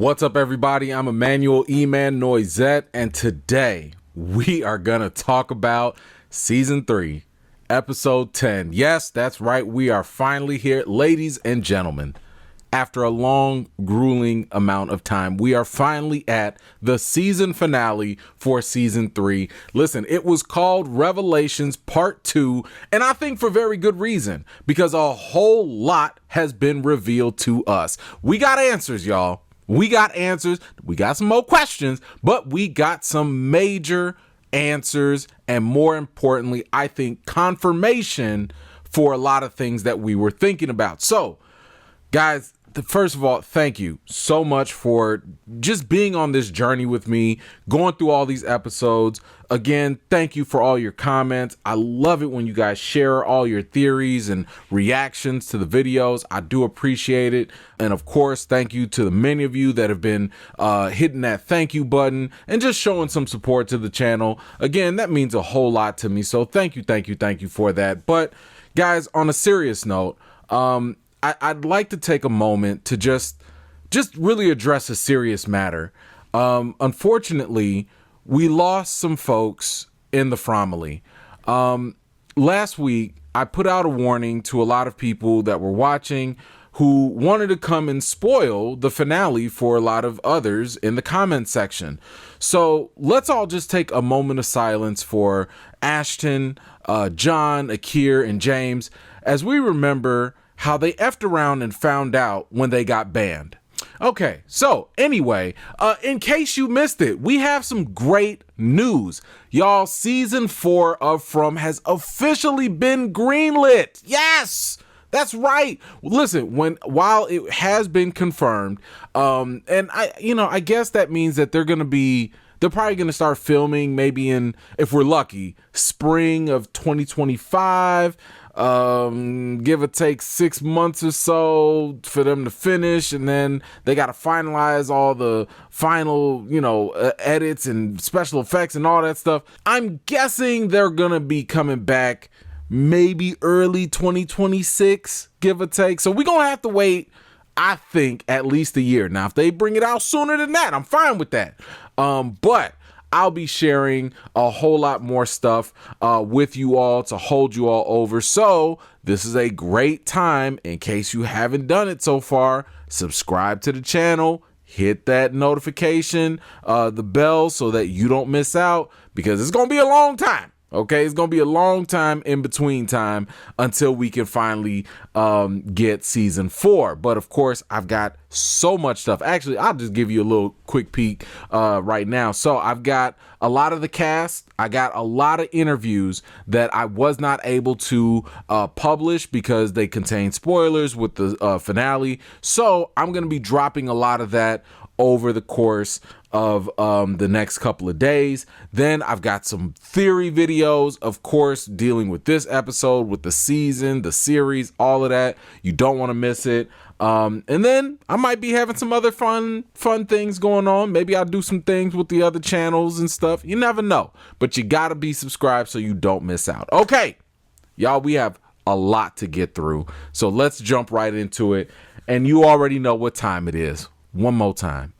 What's up, everybody? I'm Emmanuel E-Man Noisette, and today we are going to talk about Season 3, Episode 10. Yes, that's right. We are finally here, ladies and gentlemen. After a long, grueling amount of time, we are finally at the season finale for Season 3. Listen, it was called Revelations Part 2, and I think for very good reason, because a whole lot has been revealed to us. We got answers, y'all. We got answers. We got some more questions, but we got some major answers, and more importantly, I think confirmation for a lot of things that we were thinking about. So, guys, first of all, thank you so much for just being on this journey with me, going through all these episodes. Again, thank you for all your comments. I love it when you guys share all your theories and reactions to the videos. I do appreciate it. And of course, thank you to the many of you that have been hitting that thank you button and just showing some support to the channel. Again, that means a whole lot to me. So thank you for that. But guys, on a serious note, I'd like to take a moment to just really address a serious matter. Unfortunately, we lost some folks in the family. Last week, I put out a warning to a lot of people that were watching who wanted to come and spoil the finale for a lot of others in the comment section. So let's all just take a moment of silence for Ashton, John, Akir, and James as we remember how they effed around and found out when they got banned. Okay, so anyway, in case you missed it, we have some great news. Y'all, Season 4 of From has officially been greenlit. Yes! That's right. Listen, while it has been confirmed, and I guess that means that they're probably going to start filming maybe in, if we're lucky, spring of 2025. Give or take 6 months or so for them to finish, and then they got to finalize all the final, edits and special effects and all that stuff. I'm guessing they're gonna be coming back maybe early 2026, give or take. So we're gonna have to wait, I think, at least a year. Now, if they bring it out sooner than that, I'm fine with that. But I'll be sharing a whole lot more stuff with you all to hold you all over. So this is a great time. In case you haven't done it so far, subscribe to the channel, hit that notification, the bell, so that you don't miss out, because it's going to be a long time. Okay, it's going to be a long time in between time until we can finally get Season 4. But of course, I've got so much stuff. Actually, I'll just give you a little quick peek right now. So I've got a lot of the cast. I got a lot of interviews that I was not able to publish because they contain spoilers with the finale. So I'm going to be dropping a lot of that over the course of the next couple of days. Then I've got some theory videos, of course, dealing with this episode, with the season, the series, all of that. You don't want to miss it. And then I might be having some other fun things going on. Maybe I'll do some things with the other channels and stuff. You never know, but you gotta be subscribed so you don't miss out. Okay, y'all, we have a lot to get through, so let's jump right into it. And you already know what time it is. One more time.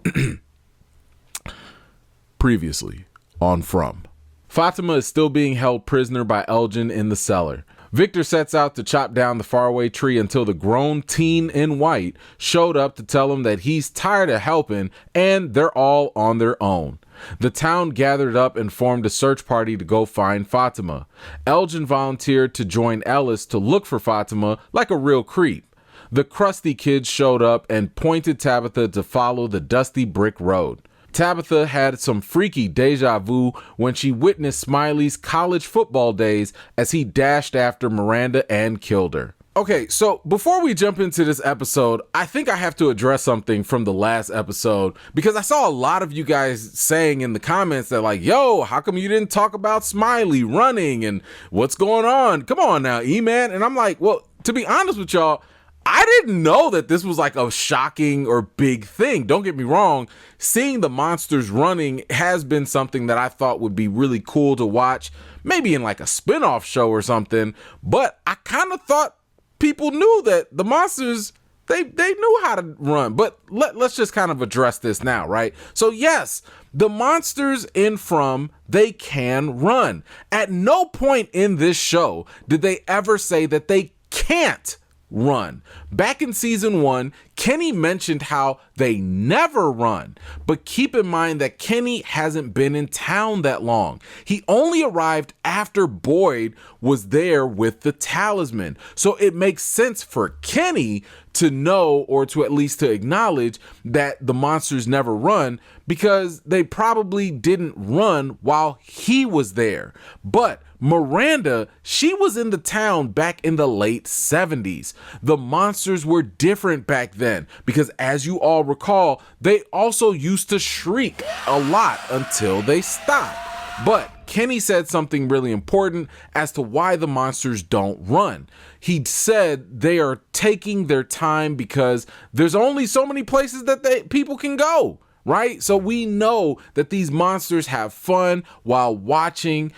Previously on From. Fatima is still being held prisoner by Elgin in the cellar. Victor sets out to chop down the faraway tree until the grown teen in white showed up to tell him that he's tired of helping and they're all on their own. The town gathered up and formed a search party to go find Fatima. Elgin volunteered to join Ellis to look for Fatima like a real creep. The crusty kids showed up and pointed Tabitha to follow the dusty brick road. Tabitha had some freaky deja vu when she witnessed Smiley's college football days as he dashed after Miranda and killed her. Okay, so before we jump into this episode, I think I have to address something from the last episode, because I saw a lot of you guys saying in the comments that like, yo, how come you didn't talk about Smiley running and what's going on? Come on now, E-Man. And I'm like, well, to be honest with y'all, I didn't know that this was like a shocking or big thing. Don't get me wrong. Seeing the monsters running has been something that I thought would be really cool to watch, maybe in like a spin-off show or something. But I kind of thought people knew that the monsters, They knew how to run. But let's just kind of address this now, right? So yes, the monsters in From, they can run. At no point in this show did they ever say that they can't run. Back in season 1, Kenny mentioned how they never run, but keep in mind that Kenny hasn't been in town that long. He only arrived after Boyd was there with the talisman. So it makes sense for Kenny to know, or to at least to acknowledge, that the monsters never run, because they probably didn't run while he was there. But Miranda, she was in the town back in the late 70s. The monsters were different back then because, as you all recall, they also used to shriek a lot until they stopped. But Kenny said something really important as to why the monsters don't run. He said they are taking their time because there's only so many places that people can go. Right? So we know that these monsters have fun while watching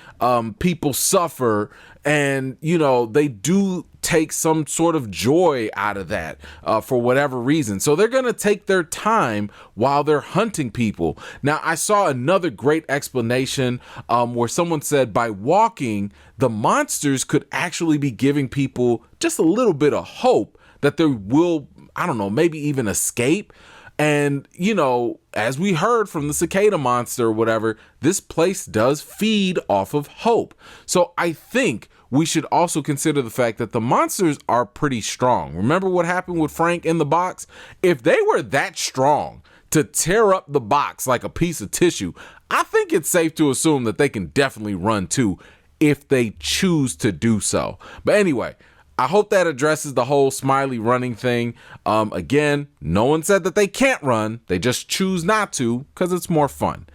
people suffer. And, you know, they do take some sort of joy out of that for whatever reason. So they're going to take their time while they're hunting people. Now, I saw another great explanation where someone said by walking, the monsters could actually be giving people just a little bit of hope that they will, I don't know, maybe even escape. And, you know, as we heard from the cicada monster or whatever, this place does feed off of hope. So I think we should also consider the fact that the monsters are pretty strong. Remember what happened with Frank in the box? If they were that strong to tear up the box like a piece of tissue, I think it's safe to assume that they can definitely run too if they choose to do so. But anyway, I hope that addresses the whole Smiley running thing. Again, no one said that they can't run. They just choose not to because it's more fun.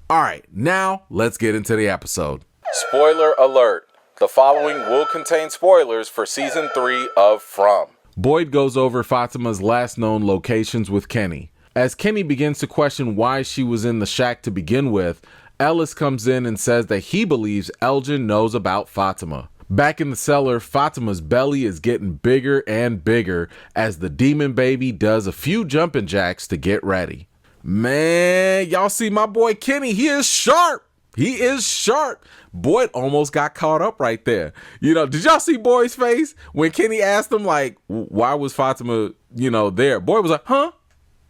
All right, now let's get into the episode. Spoiler alert. The following will contain spoilers for season 3 of From. Boyd goes over Fatima's last known locations with Kenny. As Kenny begins to question why she was in the shack to begin with, Ellis comes in and says that he believes Elgin knows about Fatima. Back in the cellar, Fatima's belly is getting bigger and bigger as the demon baby does a few jumping jacks to get ready. Man, y'all see my boy Kenny, he is sharp. He is sharp. Boyd almost got caught up right there. You know, did y'all see Boyd's face when Kenny asked him, like, why was Fatima, you know, there? Boyd was like, huh?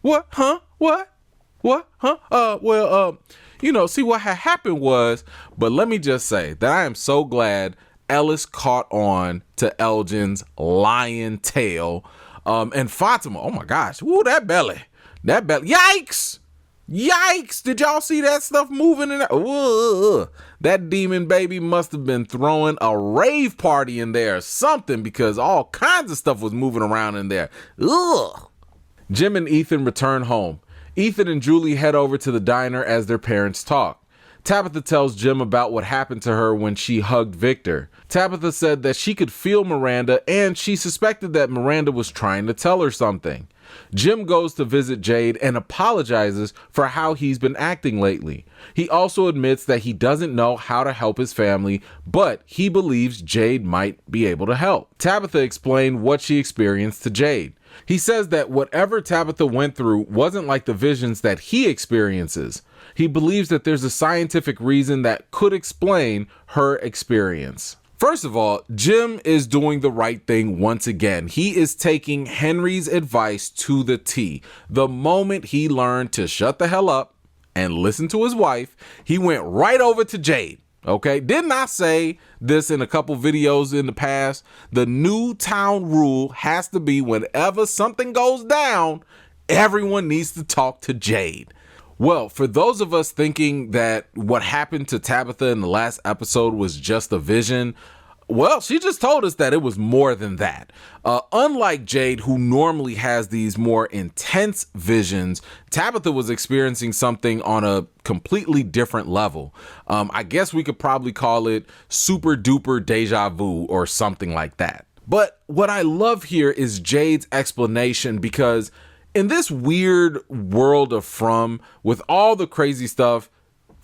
What? Huh? What? What? Huh? You know, see what had happened was, but let me just say that I am so glad Ellis caught on to Elgin's lion tail. And Fatima, oh my gosh, woo, that belly, yikes, did y'all see that stuff moving in there? Ooh, that demon baby must have been throwing a rave party in there or something, because all kinds of stuff was moving around in there. Ugh. Jim and Ethan return home. Ethan and Julie head over to the diner as their parents talk. Tabitha tells Jim about what happened to her when she hugged Victor. Tabitha said that she could feel Miranda and she suspected that Miranda was trying to tell her something. Jim goes to visit Jade and apologizes for how he's been acting lately. He also admits that he doesn't know how to help his family, but he believes Jade might be able to help. Tabitha explained what she experienced to Jade. He says that whatever Tabitha went through wasn't like the visions that he experiences. He believes that there's a scientific reason that could explain her experience. First of all, Jim is doing the right thing once again. He is taking Henry's advice to the T. The moment he learned to shut the hell up and listen to his wife, he went right over to Jade. Okay, didn't I say this in a couple videos in the past? The new town rule has to be whenever something goes down, everyone needs to talk to Jade. Well, for those of us thinking that what happened to Tabitha in the last episode was just a vision, well, she just told us that it was more than that. Unlike Jade, who normally has these more intense visions, Tabitha was experiencing something on a completely different level. I guess we could probably call it super duper deja vu or something like that. But what I love here is Jade's explanation, because in this weird world of From, with all the crazy stuff,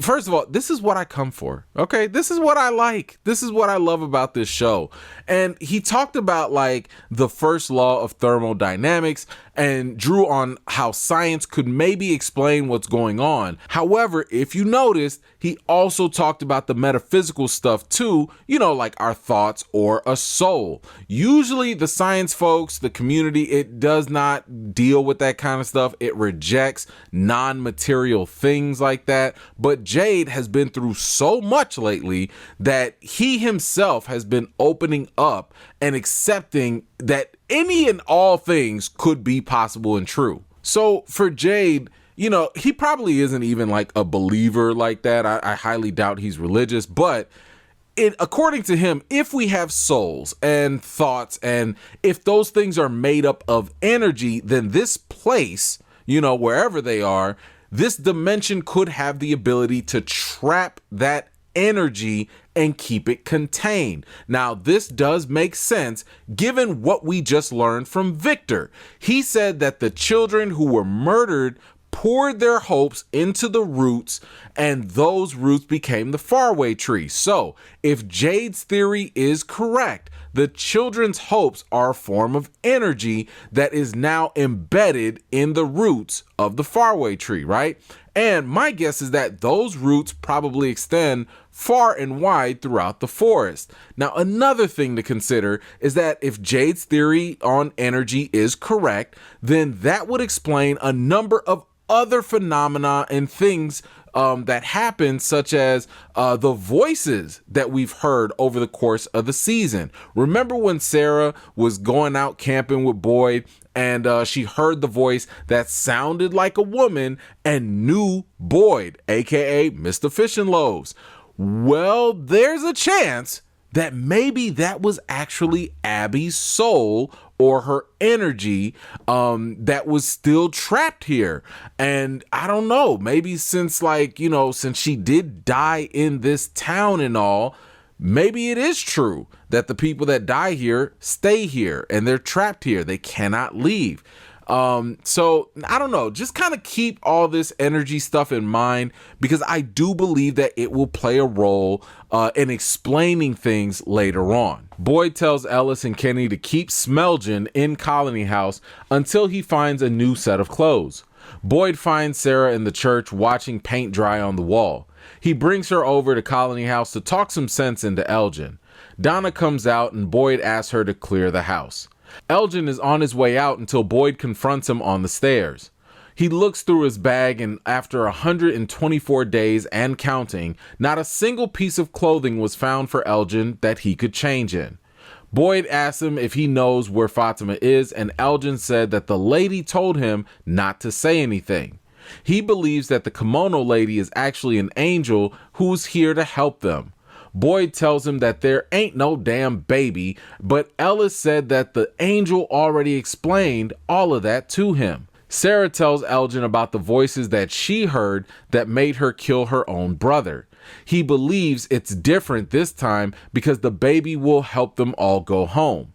First of all, this is what I come for. Okay. This is what I like. This is what I love about this show. And he talked about like the first law of thermodynamics and drew on how science could maybe explain what's going on. However, if you noticed, he also talked about the metaphysical stuff too, like our thoughts or a soul. Usually the science folks, the community, it does not deal with that kind of stuff. It rejects non-material things like that. But Jade has been through so much lately that he himself has been opening up and accepting that any and all things could be possible and true. So for Jade, he probably isn't even like a believer like that. I highly doubt he's religious, but according to him, if we have souls and thoughts, and if those things are made up of energy, then this place, wherever they are, this dimension could have the ability to trap that energy and keep it contained. Now, this does make sense given what we just learned from Victor. He said that the children who were murdered poured their hopes into the roots, and those roots became the faraway tree. So, if Jade's theory is correct, the children's hopes are a form of energy that is now embedded in the roots of the faraway tree, right? And my guess is that those roots probably extend far and wide throughout the forest. Now, another thing to consider is that if Jade's theory on energy is correct, then that would explain a number of other phenomena and things that happen, such as the voices that we've heard over the course of the season. Remember when Sarah was going out camping with Boyd and she heard the voice that sounded like a woman and knew Boyd, aka Mr. Fish and Loaves? Well, there's a chance that maybe that was actually Abby's soul or her energy that was still trapped here. And I don't know, maybe since since she did die in this town and all, maybe it is true that the people that die here stay here and they're trapped here. They cannot leave. So I don't know, just kind of keep all this energy stuff in mind, because I do believe that it will play a role in explaining things later on. Boyd tells Ellis and Kenny to keep Smelgen in Colony House until he finds a new set of clothes. Boyd finds Sarah in the church watching paint dry on the wall. He brings her over to Colony House to talk some sense into Elgin. Donna comes out and Boyd asks her to clear the house. Elgin is on his way out until Boyd confronts him on the stairs. He looks through his bag, and after 124 days and counting, not a single piece of clothing was found for Elgin that he could change in. Boyd asks him if he knows where Fatima is, and Elgin said that the lady told him not to say anything. He believes that the kimono lady is actually an angel who's here to help them. Boyd tells him that there ain't no damn baby, but Ellis said that the angel already explained all of that to him. Sarah tells Elgin about the voices that she heard that made her kill her own brother. He believes it's different this time because the baby will help them all go home.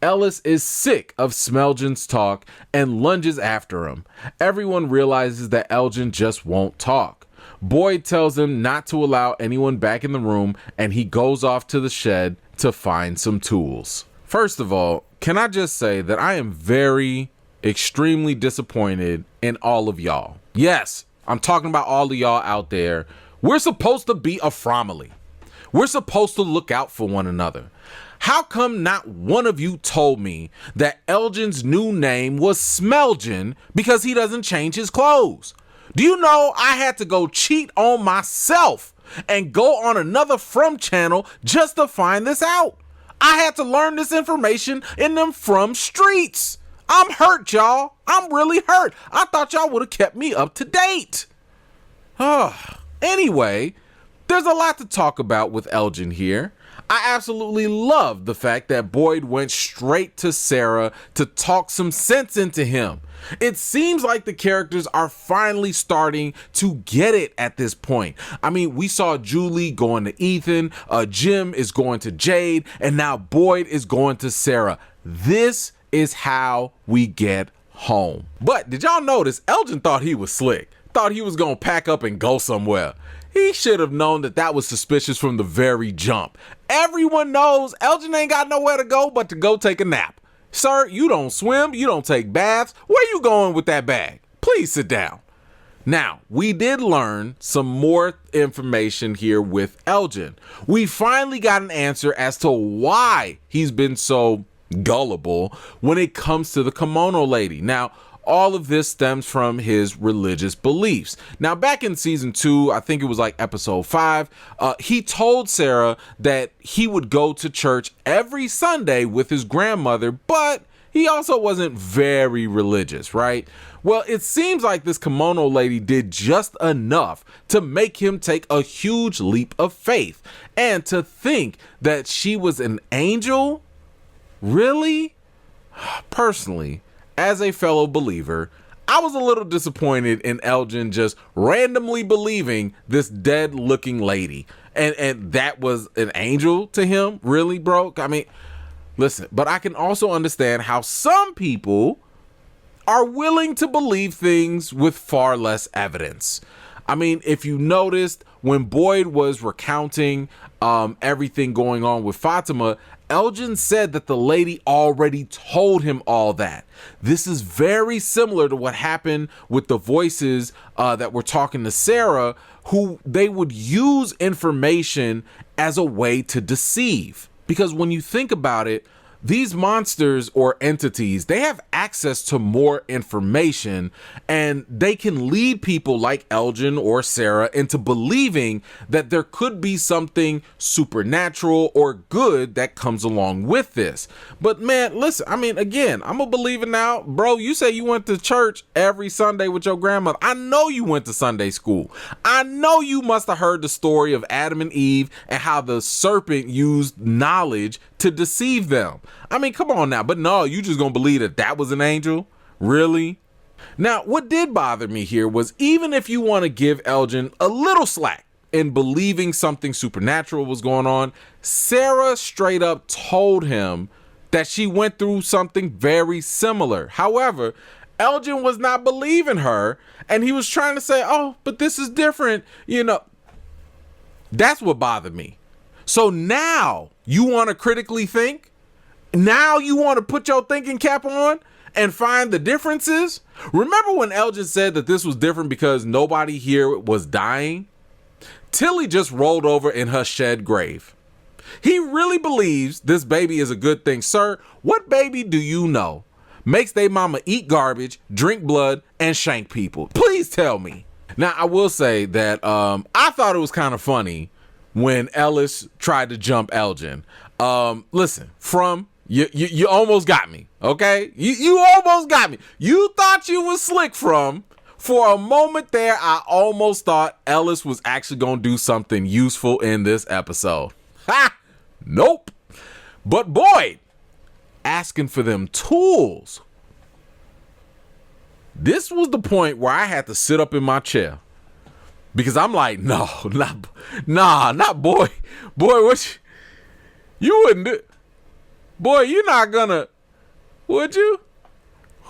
Ellis is sick of Smelgen's talk and lunges after him. Everyone realizes that Elgin just won't talk. Boyd tells him not to allow anyone back in the room, and he goes off to the shed to find some tools. First of all, can I just say that I am extremely disappointed in all of y'all. Yes, I'm talking about all of y'all out there. We're supposed to be a family. We're supposed to look out for one another. How come not one of you told me that Elgin's new name was Smelgen because he doesn't change his clothes? Do you know I had to go cheat on myself and go on another From channel just to find this out? I had to learn this information in them From streets. I'm hurt, y'all. I'm really hurt. I thought y'all would have kept me up to date. Anyway, there's a lot to talk about with Elgin here. I absolutely love the fact that Boyd went straight to Sarah to talk some sense into him. It seems like the characters are finally starting to get it at this point. I mean, we saw Julie going to Ethan, Jim is going to Jade, and now Boyd is going to Sarah. This is how we get home. But did y'all notice Elgin thought he was slick? Thought he was gonna pack up and go somewhere. He should have known that that was suspicious from the very jump. Everyone knows Elgin ain't got nowhere to go but to go take a nap. Sir, you don't swim, you don't take baths. Where you going with that bag? Please sit down. Now, we did learn some more information here with Elgin. We finally got an answer as to why he's been so gullible when it comes to the kimono lady. Now, all of this stems from his religious beliefs. Now, back in season 2, I think it was like episode 5, he told Sarah that he would go to church every Sunday with his grandmother, but he also wasn't very religious, right? Well, it seems like this kimono lady did just enough to make him take a huge leap of faith. And to think that she was an angel? Really? Personally, as a fellow believer, I was a little disappointed in Elgin just randomly believing this dead looking lady. And that was an angel to him? Really, bro? I mean, listen, but I can also understand how some people are willing to believe things with far less evidence. I mean, if you noticed when Boyd was recounting everything going on with Fatima, Elgin said that the lady already told him all that. This is very similar to what happened with the voices that were talking to Sarah, who they would use information as a way to deceive. Because when you think about it, these monsters or entities, they have access to more information, and they can lead people like Elgin or Sarah into believing that there could be something supernatural or good that comes along with this. But man, listen, I mean, again, I'm a believer now. Bro, you say you went to church every Sunday with your grandmother. I know you went to Sunday school. I know you must have heard the story of Adam and Eve and how the serpent used knowledge to deceive them. I mean, come on now. But no, you just gonna believe that that was an angel? Really? Now, what did bother me here was, even if you want to give Elgin a little slack in believing something supernatural was going on, Sarah straight up told him that she went through something very similar. However, Elgin was not believing her, and he was trying to say, oh, but this is different. You know, that's what bothered me. So now you want to critically think? Now you want to put your thinking cap on and find the differences? Remember when Elgin said that this was different because nobody here was dying? Tilly just rolled over in her shed grave. He really believes this baby is a good thing. Sir, what baby do you know makes their mama eat garbage, drink blood, and shank people? Please tell me. Now, I will say that I thought it was kind of funny when Ellis tried to jump Elgin. Listen, you almost got me, okay? You almost got me. You thought you was slick from. For a moment there, I almost thought Ellis was actually going to do something useful in this episode. Ha! Nope. But Boyd, asking for them tools. This was the point where I had to sit up in my chair. Because I'm like, no, not Boyd. Boy, what you wouldn't do? Boy, you're not gonna, would you?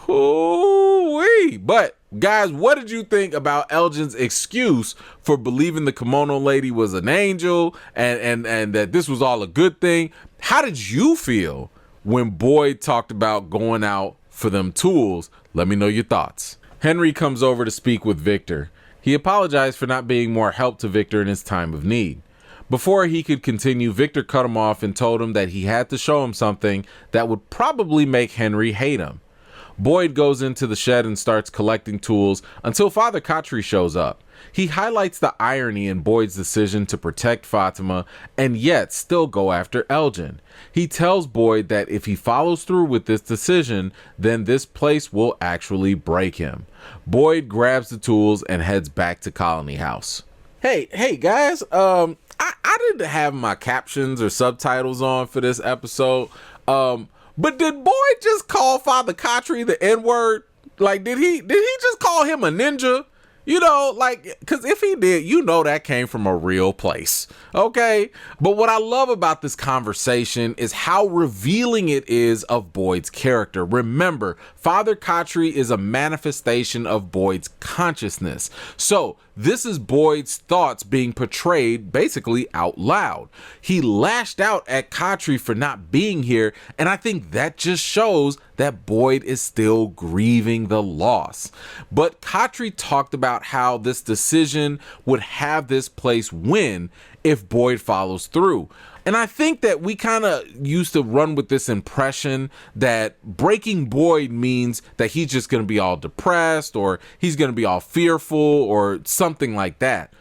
Ooh-wee. But guys, what did you think about Elgin's excuse for believing the kimono lady was an angel and that this was all a good thing? How did you feel when Boyd talked about going out for them tools? Let me know your thoughts. Henry comes over to speak with Victor. He apologized for not being more help to Victor in his time of need. Before he could continue, Victor cut him off and told him that he had to show him something that would probably make Henry hate him. Boyd goes into the shed and starts collecting tools until Father Khatri shows up. He highlights the irony in Boyd's decision to protect Fatima and yet still go after Elgin. He tells Boyd that if he follows through with this decision, then this place will actually break him. Boyd grabs the tools and heads back to Colony House. Hey guys, I didn't have my captions or subtitles on for this episode, but did Boyd just call Father Khatri the N-word? Like, did he just call him a ninja? Like, because if he did, that came from a real place. Okay. But what I love about this conversation is how revealing it is of Boyd's character. Remember, Father Khatri is a manifestation of Boyd's consciousness. So this is Boyd's thoughts being portrayed basically out loud. He lashed out at Khatri for not being here, and I think that just shows that Boyd is still grieving the loss. But Khatri talked about how this decision would have this place win if Boyd follows through. And I think that we kind of used to run with this impression that breaking Boyd means that he's just going to be all depressed or he's going to be all fearful or something like that.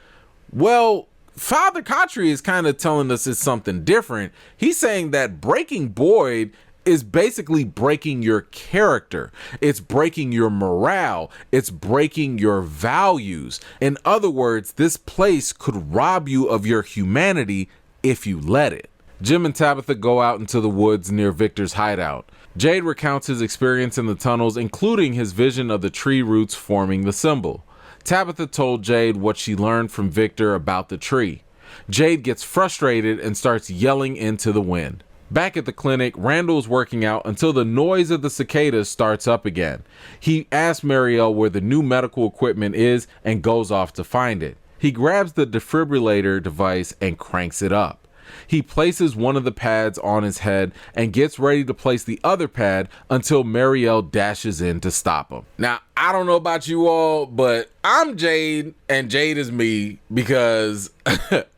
Well, Father Khatri is kind of telling us it's something different. He's saying that breaking Boyd is basically breaking your character. It's breaking your morale. It's breaking your values. In other words, this place could rob you of your humanity if you let it. Jim and Tabitha go out into the woods near Victor's hideout. Jade recounts his experience in the tunnels, including his vision of the tree roots forming the symbol. Tabitha told Jade what she learned from Victor about the tree. Jade gets frustrated and starts yelling into the wind. Back at the clinic, Randall is working out until the noise of the cicadas starts up again. He asks Marielle where the new medical equipment is and goes off to find it. He grabs the defibrillator device and cranks it up. He places one of the pads on his head and gets ready to place the other pad until Marielle dashes in to stop him. Now, I don't know about you all, but I'm Jade and Jade is me because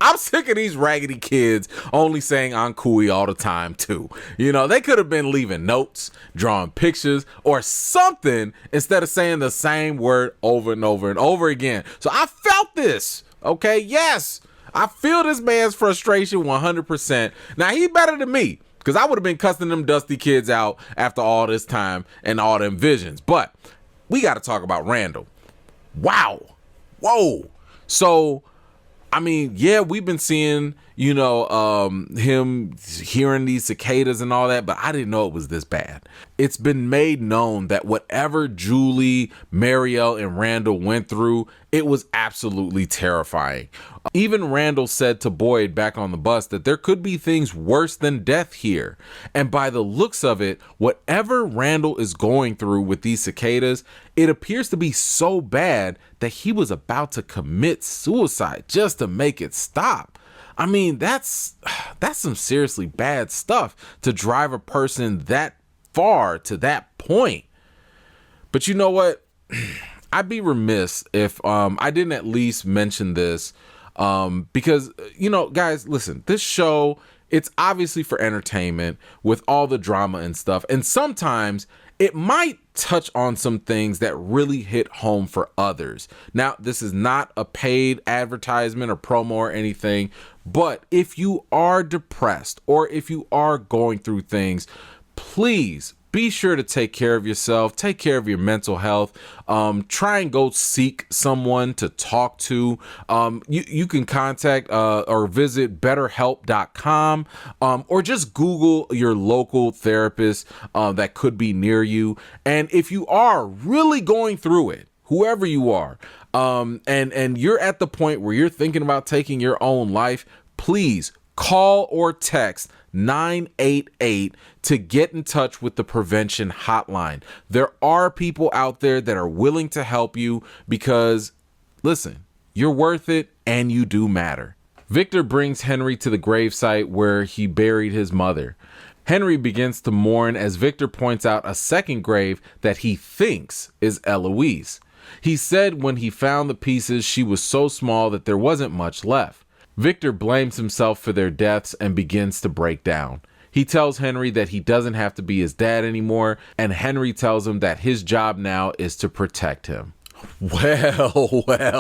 I'm sick of these raggedy kids only saying I'm cooey all the time too. They could have been leaving notes, drawing pictures or something instead of saying the same word over and over and over again. So I felt this. Okay. Yes. I feel this man's frustration 100%. Now, he better than me because I would have been cussing them dusty kids out after all this time and all them visions. But we got to talk about Randall. Wow. Whoa. So, I mean, yeah, we've been seeing, him hearing these cicadas and all that, but I didn't know it was this bad. It's been made known that whatever Julie, Marielle, and Randall went through, it was absolutely terrifying. Even Randall said to Boyd back on the bus that there could be things worse than death here. And by the looks of it, whatever Randall is going through with these cicadas, it appears to be so bad that he was about to commit suicide just to make it stop. I mean, that's some seriously bad stuff to drive a person that far to that point. But you know what? I'd be remiss if I didn't at least mention this because, guys, listen, this show, it's obviously for entertainment with all the drama and stuff. And sometimes it might touch on some things that really hit home for others. Now, this is not a paid advertisement or promo or anything, but if you are depressed or if you are going through things, please be sure to take care of yourself, take care of your mental health. Try and go seek someone to talk to. You can contact or visit betterhelp.com or just Google your local therapist that could be near you. And if you are really going through it, whoever you are, and you're at the point where you're thinking about taking your own life, please call or text 988 to get in touch with the prevention hotline. There are people out there that are willing to help you because, listen, you're worth it and you do matter. Victor brings Henry to the gravesite where he buried his mother. Henry begins to mourn as Victor points out a second grave that he thinks is Eloise. He said when he found the pieces, she was so small that there wasn't much left. Victor blames himself for their deaths and begins to break down. He tells Henry that he doesn't have to be his dad anymore, and Henry tells him that his job now is to protect him. Well,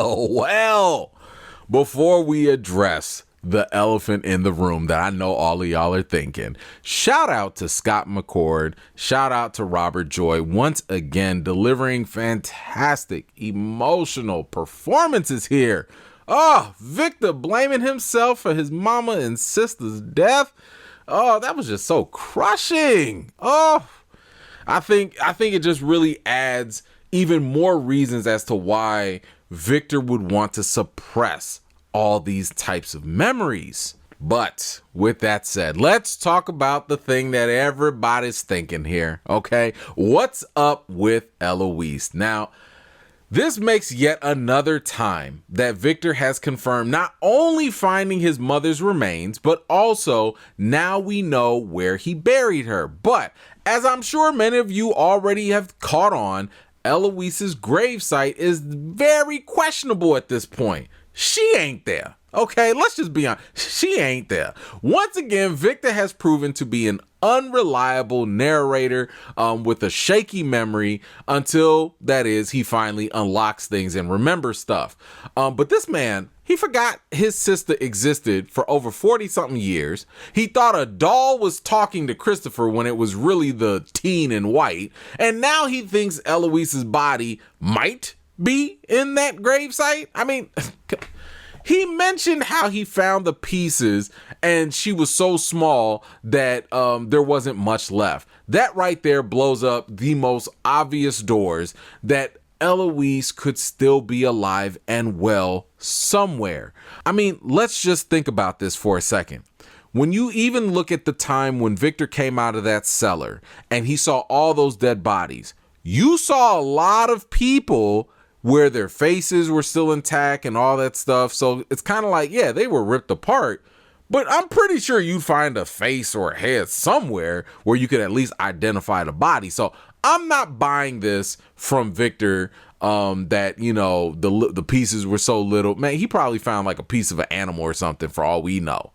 before we address the elephant in the room that I know all of y'all are thinking, shout out to Scott McCord, shout out to Robert Joy, once again delivering fantastic emotional performances here. Oh, Victor blaming himself for his mama and sister's death. Oh, that was just so crushing. Oh, I think it just really adds even more reasons as to why Victor would want to suppress all these types of memories. But with that said, let's talk about the thing that everybody's thinking here, okay? What's up with Eloise? Now, this makes yet another time that Victor has confirmed not only finding his mother's remains, but also now we know where he buried her. But as I'm sure many of you already have caught on, Eloise's gravesite is very questionable at this point. She ain't there. Okay, let's just be honest. She ain't there. Once again, Victor has proven to be an unreliable narrator with a shaky memory until, that is, he finally unlocks things and remembers stuff. But this man, he forgot his sister existed for over 40-something years. He thought a doll was talking to Christopher when it was really the teen in white. And now he thinks Eloise's body might be in that gravesite. I mean... He mentioned how he found the pieces and she was so small that there wasn't much left. That right there blows up the most obvious doors that Eloise could still be alive and well somewhere. I mean, let's just think about this for a second. When you even look at the time when Victor came out of that cellar and he saw all those dead bodies, you saw a lot of people where their faces were still intact and all that stuff. So it's kind of like, yeah, they were ripped apart, but I'm pretty sure you'd find a face or a head somewhere where you could at least identify the body. So I'm not buying this from Victor that, you know, the pieces were so little. Man, he probably found like a piece of an animal or something for all we know.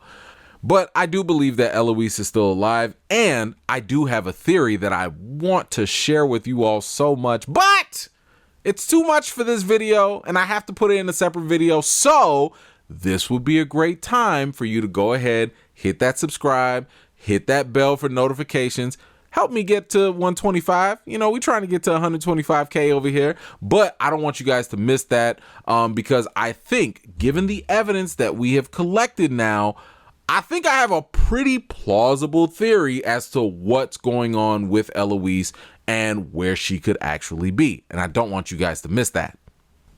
But I do believe that Eloise is still alive, and I do have a theory that I want to share with you all so much, but it's too much for this video, and I have to put it in a separate video. So this would be a great time for you to go ahead, hit that subscribe, hit that bell for notifications. Help me get to 125. You know, we're trying to get to 125K over here, but I don't want you guys to miss that because I think, given the evidence that we have collected now, I think I have a pretty plausible theory as to what's going on with Eloise and where she could actually be. And I don't want you guys to miss that.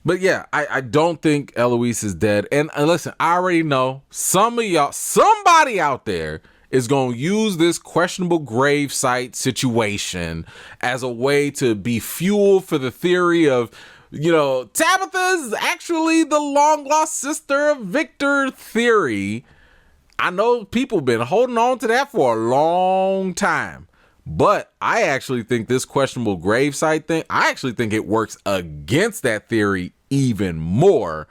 But yeah, I don't think Eloise is dead. And listen, I already know some of y'all, somebody out there is going to use this questionable gravesite situation as a way to be fuel for the theory of, you know, Tabitha is actually the long lost sister of Victor theory. I know people been holding on to that for a long time. But I actually think this questionable gravesite thing, I actually think it works against that theory even more.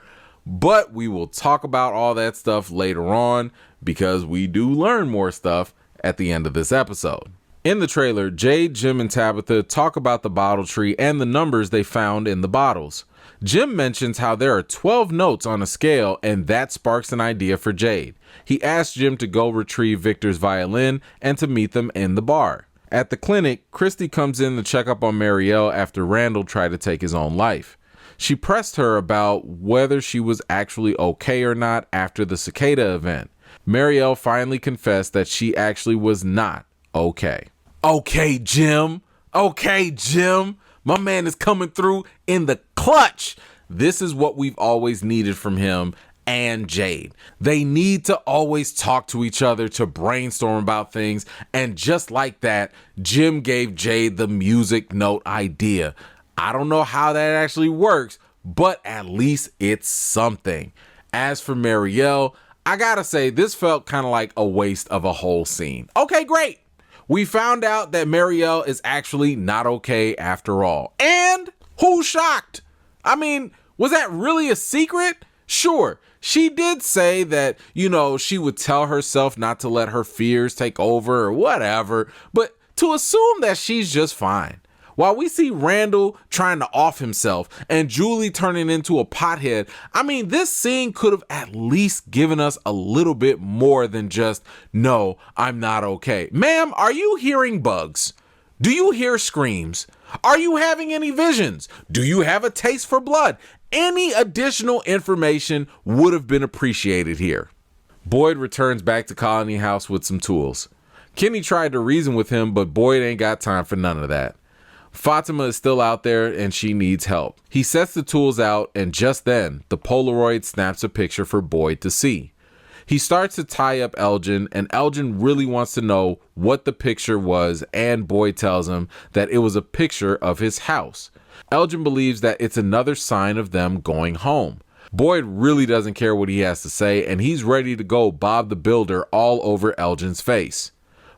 But we will talk about all that stuff later on because we do learn more stuff at the end of this episode. In the trailer, Jade, Jim, and Tabitha talk about the bottle tree and the numbers they found in the bottles. Jim mentions how there are 12 notes on a scale, and that sparks an idea for Jade. He asks Jim to go retrieve Victor's violin and to meet them in the bar. At the clinic, Christy comes in to check up on Marielle after Randall tried to take his own life. She pressed her about whether she was actually okay or not after the cicada event. Marielle finally confessed that she actually was not okay. Okay, Jim. Okay, Jim. My man is coming through in the clutch. This is what we've always needed from him and Jade. They need to always talk to each other to brainstorm about things. And just like that, Jim gave Jade the music note idea. I don't know how that actually works, but at least it's something. As for Marielle, I gotta say, this felt kind of like a waste of a whole scene. Okay, great. We found out that Marielle is actually not okay after all. And who's shocked? I mean, was that really a secret? Sure, she did say that, you know, she would tell herself not to let her fears take over or whatever, but to assume that she's just fine. While we see Randall trying to off himself and Julie turning into a pothead, I mean, this scene could have at least given us a little bit more than just, no, I'm not okay. Ma'am, are you hearing bugs? Do you hear screams? Are you having any visions? Do you have a taste for blood? Any additional information would have been appreciated here. Boyd returns back to Colony House with some tools. Kenny tried to reason with him, but Boyd ain't got time for none of that. Fatima is still out there and she needs help. He sets the tools out, and just then, the Polaroid snaps a picture for Boyd to see. He starts to tie up Elgin, and Elgin really wants to know what the picture was, and Boyd tells him that it was a picture of his house. Elgin believes that it's another sign of them going home. Boyd really doesn't care what he has to say, and he's ready to go Bob the Builder all over Elgin's face.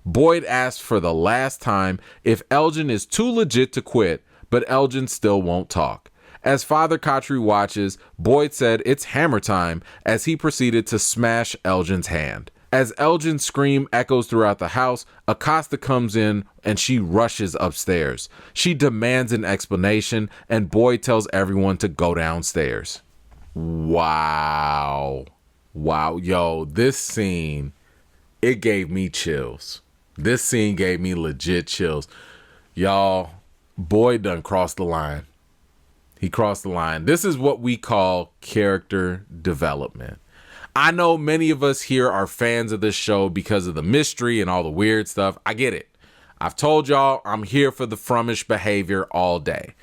Boyd asks for the last time if Elgin is too legit to quit, but Elgin still won't talk. As Father Khatri watches, Boyd said it's hammer time as he proceeded to smash Elgin's hand. As Elgin's scream echoes throughout the house, Acosta comes in and she rushes upstairs. She demands an explanation, and Boyd tells everyone to go downstairs. Wow. Yo, this scene, it gave me chills. This scene gave me legit chills. Y'all, Boyd done crossed the line. He crossed the line. This is what we call character development. I know many of us here are fans of this show because of the mystery and all the weird stuff. I get it. I've told y'all I'm here for the frummish behavior all day.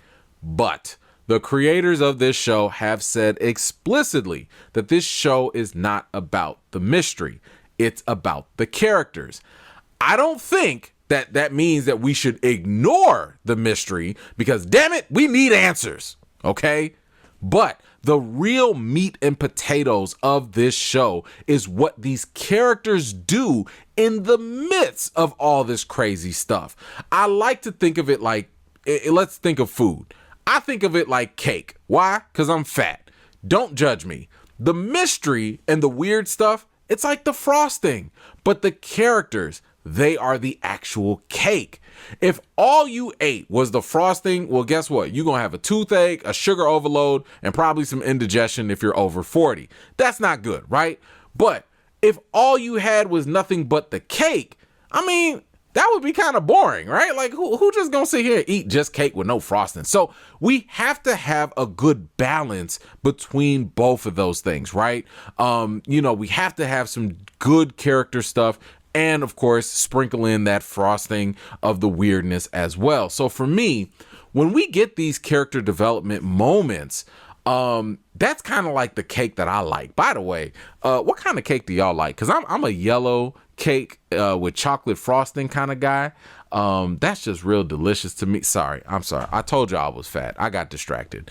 But the creators of this show have said explicitly that this show is not about the mystery. It's about the characters. I don't think that means that we should ignore the mystery because, damn it, we need answers. Okay? But the real meat and potatoes of this show is what these characters do in the midst of all this crazy stuff. I like to think of it like, let's think of food. I think of it like cake. Why? Because I'm fat. Don't judge me. The mystery and the weird stuff, it's like the frosting. But the characters, they are the actual cake. If all you ate was the frosting, well, guess what? You're going to have a toothache, a sugar overload, and probably some indigestion if you're over 40. That's not good, right? But if all you had was nothing but the cake, I mean, that would be kind of boring, right? Like, who just going to sit here and eat just cake with no frosting? So we have to have a good balance between both of those things, right? We have to have some good character stuff, and of course, sprinkle in that frosting of the weirdness as well. So for me, when we get these character development moments, that's kind of like the cake that I like. By the way, what kind of cake do y'all like? Because I'm a yellow cake with chocolate frosting kind of guy. That's just real delicious to me. I'm sorry. I told y'all I was fat. I got distracted.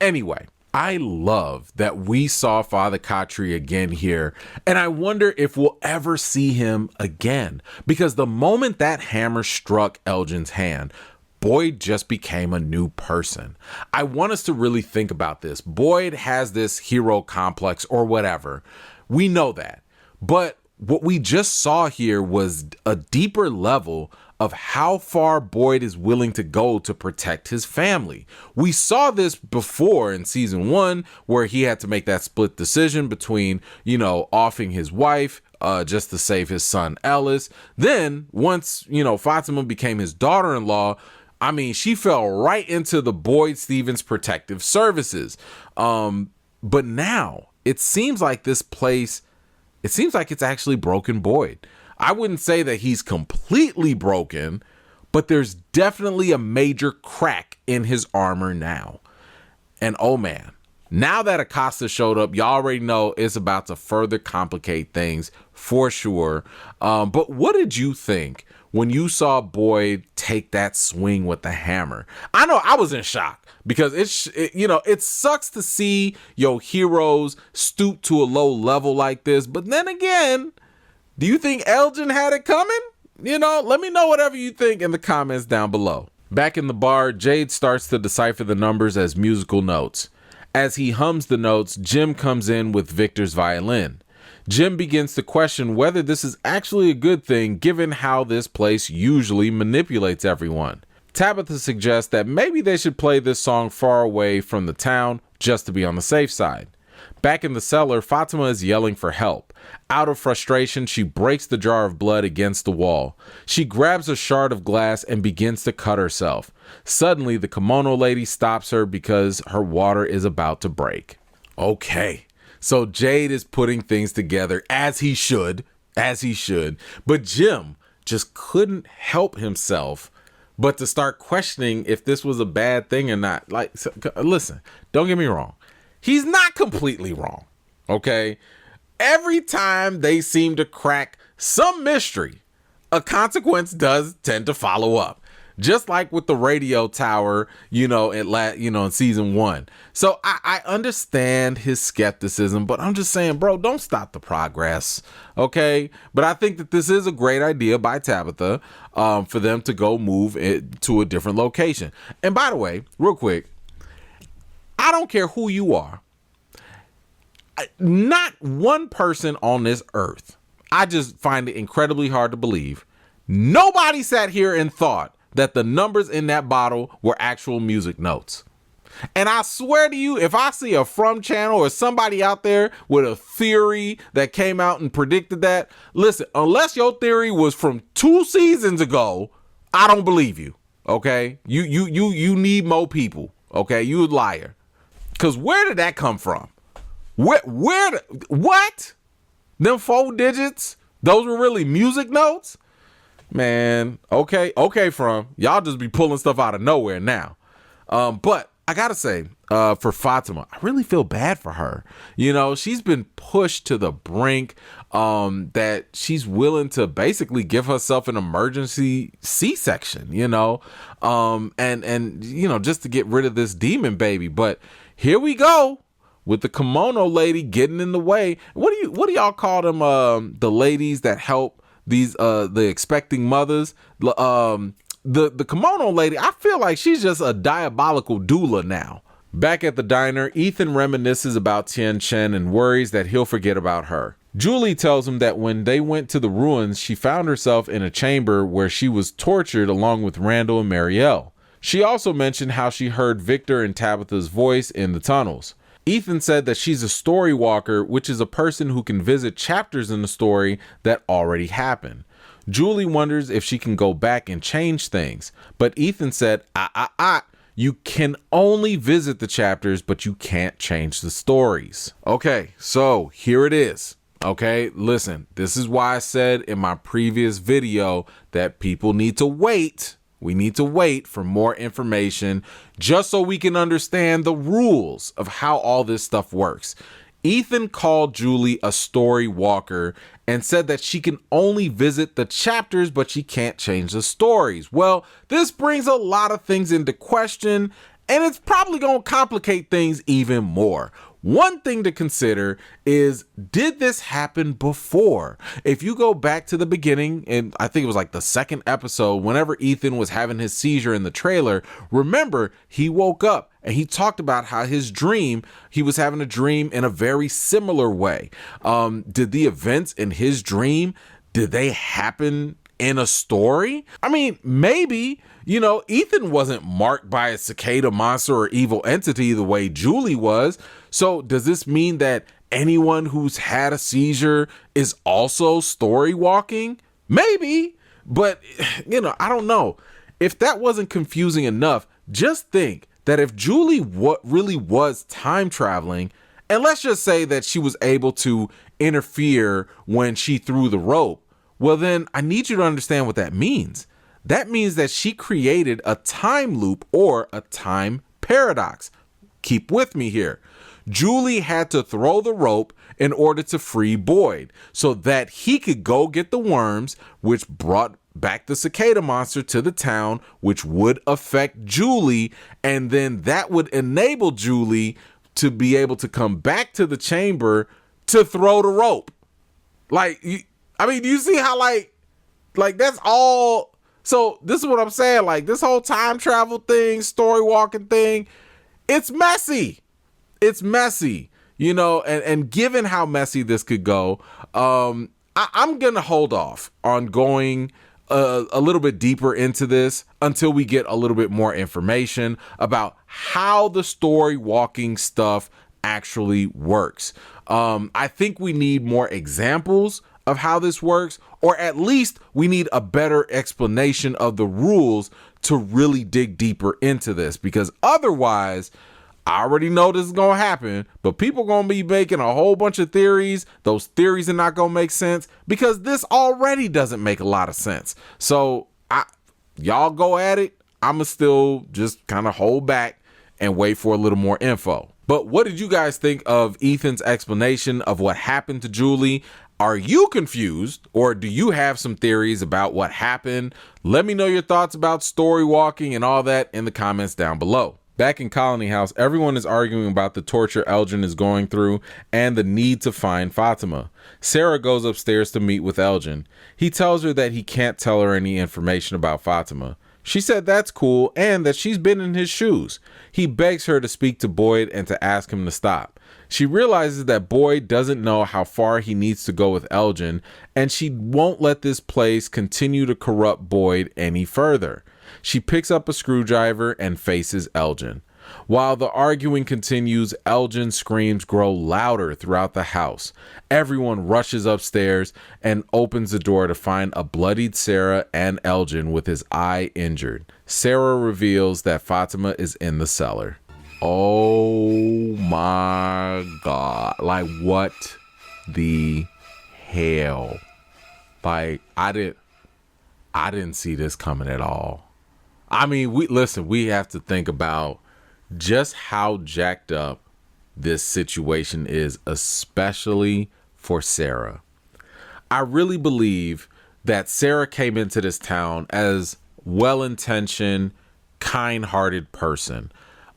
Anyway. I love that we saw Father Khatri again here, and I wonder if we'll ever see him again, because the moment that hammer struck Elgin's hand, Boyd just became a new person. I want us to really think about this. Boyd has this hero complex or whatever. We know that. But what we just saw here was a deeper level of how far Boyd is willing to go to protect his family. We saw this before in season 1, where he had to make that split decision between, offing his wife just to save his son Ellis. Then once, Fatima became his daughter-in-law, I mean, she fell right into the Boyd Stevens protective services. But now it seems like this place, it seems like it's actually broken Boyd. I wouldn't say that he's completely broken, but there's definitely a major crack in his armor now. And oh man, now that Acosta showed up, y'all already know it's about to further complicate things for sure. But what did you think when you saw Boyd take that swing with the hammer? I know I was in shock because it sucks to see your heroes stoop to a low level like this. But then again, do you think Elgin had it coming? Let me know whatever you think in the comments down below. Back in the bar, Jade starts to decipher the numbers as musical notes. As he hums the notes, Jim comes in with Victor's violin. Jim begins to question whether this is actually a good thing given how this place usually manipulates everyone. Tabitha suggests that maybe they should play this song far away from the town just to be on the safe side. Back in the cellar, Fatima is yelling for help. Out of frustration, she breaks the jar of blood against the wall. She grabs a shard of glass and begins to cut herself. Suddenly, the kimono lady stops her because her water is about to break. Okay, so Jade is putting things together as he should, but Jim just couldn't help himself But to start questioning if this was a bad thing or not, like, listen, don't get me wrong. He's not completely wrong. Okay. Every time they seem to crack some mystery, a consequence does tend to follow up. Just like with the radio tower, in season 1. So I understand his skepticism, but I'm just saying, bro, don't stop the progress. Okay. But I think that this is a great idea by Tabitha for them to go move it to a different location. And by the way, real quick, I don't care who you are. Not one person on this earth. I just find it incredibly hard to believe. Nobody sat here and thought that the numbers in that bottle were actual music notes. And I swear to you, if I see a From channel or somebody out there with a theory that came out and predicted that, listen, unless your theory was from 2 seasons ago, I don't believe you. Okay? You need more people. Okay? You a liar. Because where did that come from? What? Them 4 digits? Those were really music notes? Man, okay, From. Y'all just be pulling stuff out of nowhere now. But I gotta say, for Fatima, I really feel bad for her. She's been pushed to the brink, that she's willing to basically give herself an emergency C-section, and just to get rid of this demon baby. But here we go with the kimono lady getting in the way. What do y'all call them? The ladies that help these the expecting mothers. The kimono lady, I feel like she's just a diabolical doula now. Back at the diner, Ethan reminisces about Tien Chen and worries that he'll forget about her. Julie tells him that when they went to the ruins, she found herself in a chamber where she was tortured along with Randall and Marielle. She also mentioned how she heard Victor and Tabitha's voice in the tunnels. Ethan said that she's a story walker, which is a person who can visit chapters in the story that already happened. Julie wonders if she can go back and change things, but Ethan said, you can only visit the chapters, but you can't change the stories. Okay, so here it is. Okay, listen, this is why I said in my previous video that people need to wait. We need to wait for more information just so we can understand the rules of how all this stuff works. Ethan called Julie a story walker and said that she can only visit the chapters, but she can't change the stories. Well, this brings a lot of things into question, and it's probably going to complicate things even more. One thing to consider is, did this happen before? If you go back to the beginning, and I think it was like the 2nd episode, whenever Ethan was having his seizure in the trailer, remember, he woke up and he talked about how he was having a dream in a very similar way. Did the events in his dream, did they happen in a story? I mean, maybe. Ethan wasn't marked by a cicada monster or evil entity the way Julie was. So does this mean that anyone who's had a seizure is also story walking? Maybe, but I don't know. If that wasn't confusing enough, just think that if Julie really was time traveling, and let's just say that she was able to interfere when she threw the rope, well then I need you to understand what that means. That means that she created a time loop or a time paradox. Keep with me here. Julie had to throw the rope in order to free Boyd so that he could go get the worms, which brought back the cicada monster to the town, which would affect Julie. And then that would enable Julie to be able to come back to the chamber to throw the rope. Do you see how like that's all? So this is what I'm saying. Like, this whole time travel thing, story walking thing, it's messy. It's messy, and given how messy this could go, I'm going to hold off on going a little bit deeper into this until we get a little bit more information about how the story walking stuff actually works. I think we need more examples of how this works, or at least we need a better explanation of the rules to really dig deeper into this, because otherwise, I already know this is going to happen, but people are going to be making a whole bunch of theories. Those theories are not going to make sense because this already doesn't make a lot of sense. So y'all go at it. I'ma still just kind of hold back and wait for a little more info. But what did you guys think of Ethan's explanation of what happened to Julie? Are you confused, or do you have some theories about what happened? Let me know your thoughts about story walking and all that in the comments down below. Back in Colony House, everyone is arguing about the torture Elgin is going through and the need to find Fatima. Sarah goes upstairs to meet with Elgin. He tells her that he can't tell her any information about Fatima. She said that's cool and that she's been in his shoes. He begs her to speak to Boyd and to ask him to stop. She realizes that Boyd doesn't know how far he needs to go with Elgin, and she won't let this place continue to corrupt Boyd any further. She picks up a screwdriver and faces Elgin. While the arguing continues, Elgin's screams grow louder throughout the house. Everyone rushes upstairs and opens the door to find a bloodied Sarah and Elgin with his eye injured. Sarah reveals that Fatima is in the cellar. Oh my God. Like, what the hell? Like, I didn't see this coming at all. I mean, we have to think about just how jacked up this situation is, especially for Sarah. I really believe that Sarah came into this town as well-intentioned, kind-hearted person,